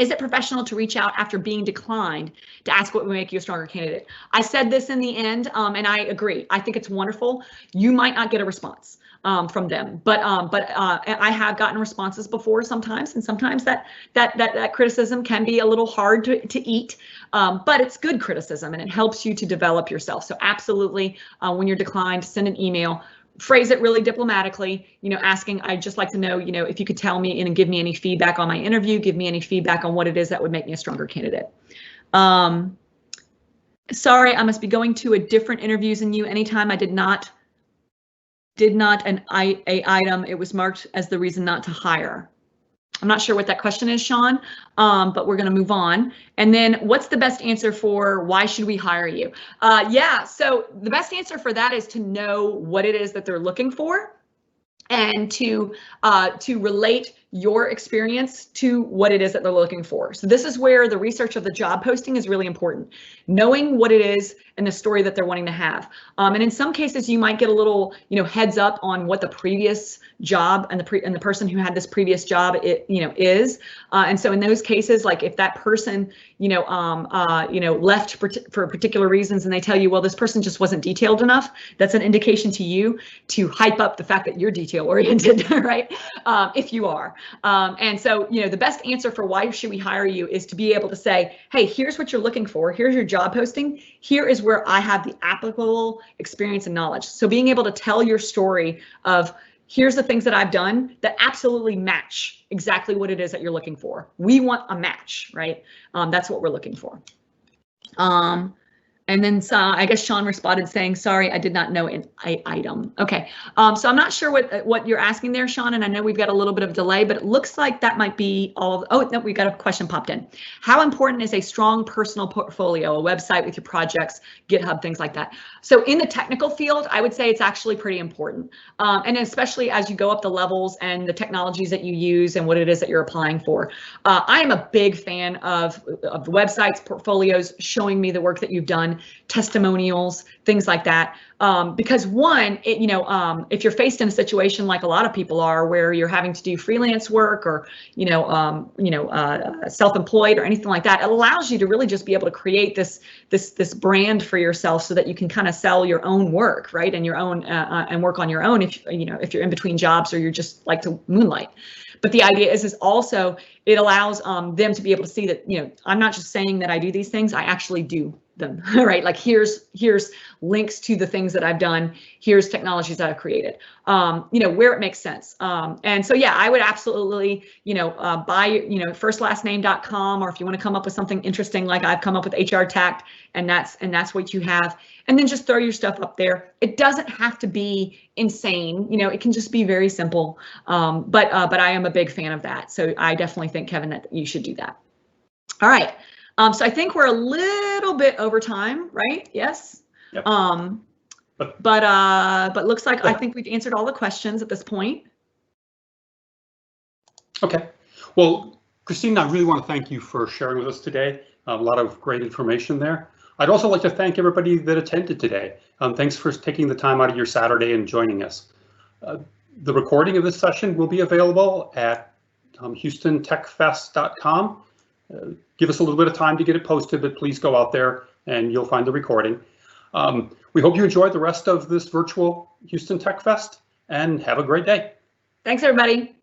Is it professional to reach out after being declined to ask what would make you a stronger candidate? I said this in the end, and I agree. I think it's wonderful. You might not get a response from them, but I have gotten responses before sometimes, and sometimes that criticism can be a little hard to eat, but it's good criticism and it helps you to develop yourself. So absolutely, when you're declined, send an email. Phrase it really diplomatically, asking, I'd just like to know, if you could tell me and give me any feedback on my interview, give me any feedback on what it is that would make me a stronger candidate. Sorry, I must be going to a different interviews than you. Anytime I did not an item, it was marked as the reason not to hire. I'm not sure what that question is, Sean, but we're going to move on. And then what's the best answer for why should we hire you? Yeah, so the best answer for that is to know what it is that they're looking for and to relate your experience to what it is that they're looking for. So this is where the research of the job posting is really important. Knowing what it is and the story that they're wanting to have. And in some cases, you might get a little, heads up on what the previous job and the person who had this previous job is. And so in those cases, like if that person, left for particular reasons and they tell you, well, this person just wasn't detailed enough, that's an indication to you to hype up the fact that you're detail oriented, right? If you are. And so, the best answer for why should we hire you is to be able to say, hey, here's what you're looking for. Here's your job posting. Here is where I have the applicable experience and knowledge. So being able to tell your story of here's the things that I've done that absolutely match exactly what it is that you're looking for. We want a match, right? That's what we're looking for. And then I guess Sean responded saying, sorry, I did not know an item. Okay, so I'm not sure what you're asking there, Sean, and I know we've got a little bit of delay, but it looks like that might be all. Oh, no, we got a question popped in. How important is a strong personal portfolio, a website with your projects, GitHub, things like that? So in the technical field, I would say it's actually pretty important. And especially as you go up the levels and the technologies that you use and what it is that you're applying for. I am a big fan of the websites, portfolios, showing me the work that you've done, testimonials, things like that. Because one, if you're faced in a situation like a lot of people are, where you're having to do freelance work or, self-employed or anything like that, it allows you to really just be able to create this brand for yourself so that you can kind of sell your own work, right? And your own and work on your own if you're in between jobs or you're just like to moonlight. But the idea is also it allows them to be able to see that, I'm not just saying that I do these things, I actually do them, right? Like here's links to the things that I've done. Here's technologies that I've created, where it makes sense. And so, yeah, I would absolutely, buy, firstlastname.com, or if you want to come up with something interesting, like I've come up with HR Tact, and that's what you have. And then just throw your stuff up there. It doesn't have to be insane. It can just be very simple. But I am a big fan of that. So I definitely think, Kevin, that you should do that. All right. So I think we're a little bit over time, right? Yes. Yep. But looks like I think we've answered all the questions at this point. Okay. Well, Christine, I really want to thank you for sharing with us today. A lot of great information there. I'd also like to thank everybody that attended today. Thanks for taking the time out of your Saturday and joining us. The recording of this session will be available at HoustonTechFest.com. Give us a little bit of time to get it posted, but please go out there and you'll find the recording. We hope you enjoyed the rest of this virtual Houston Tech Fest and have a great day. Thanks, everybody.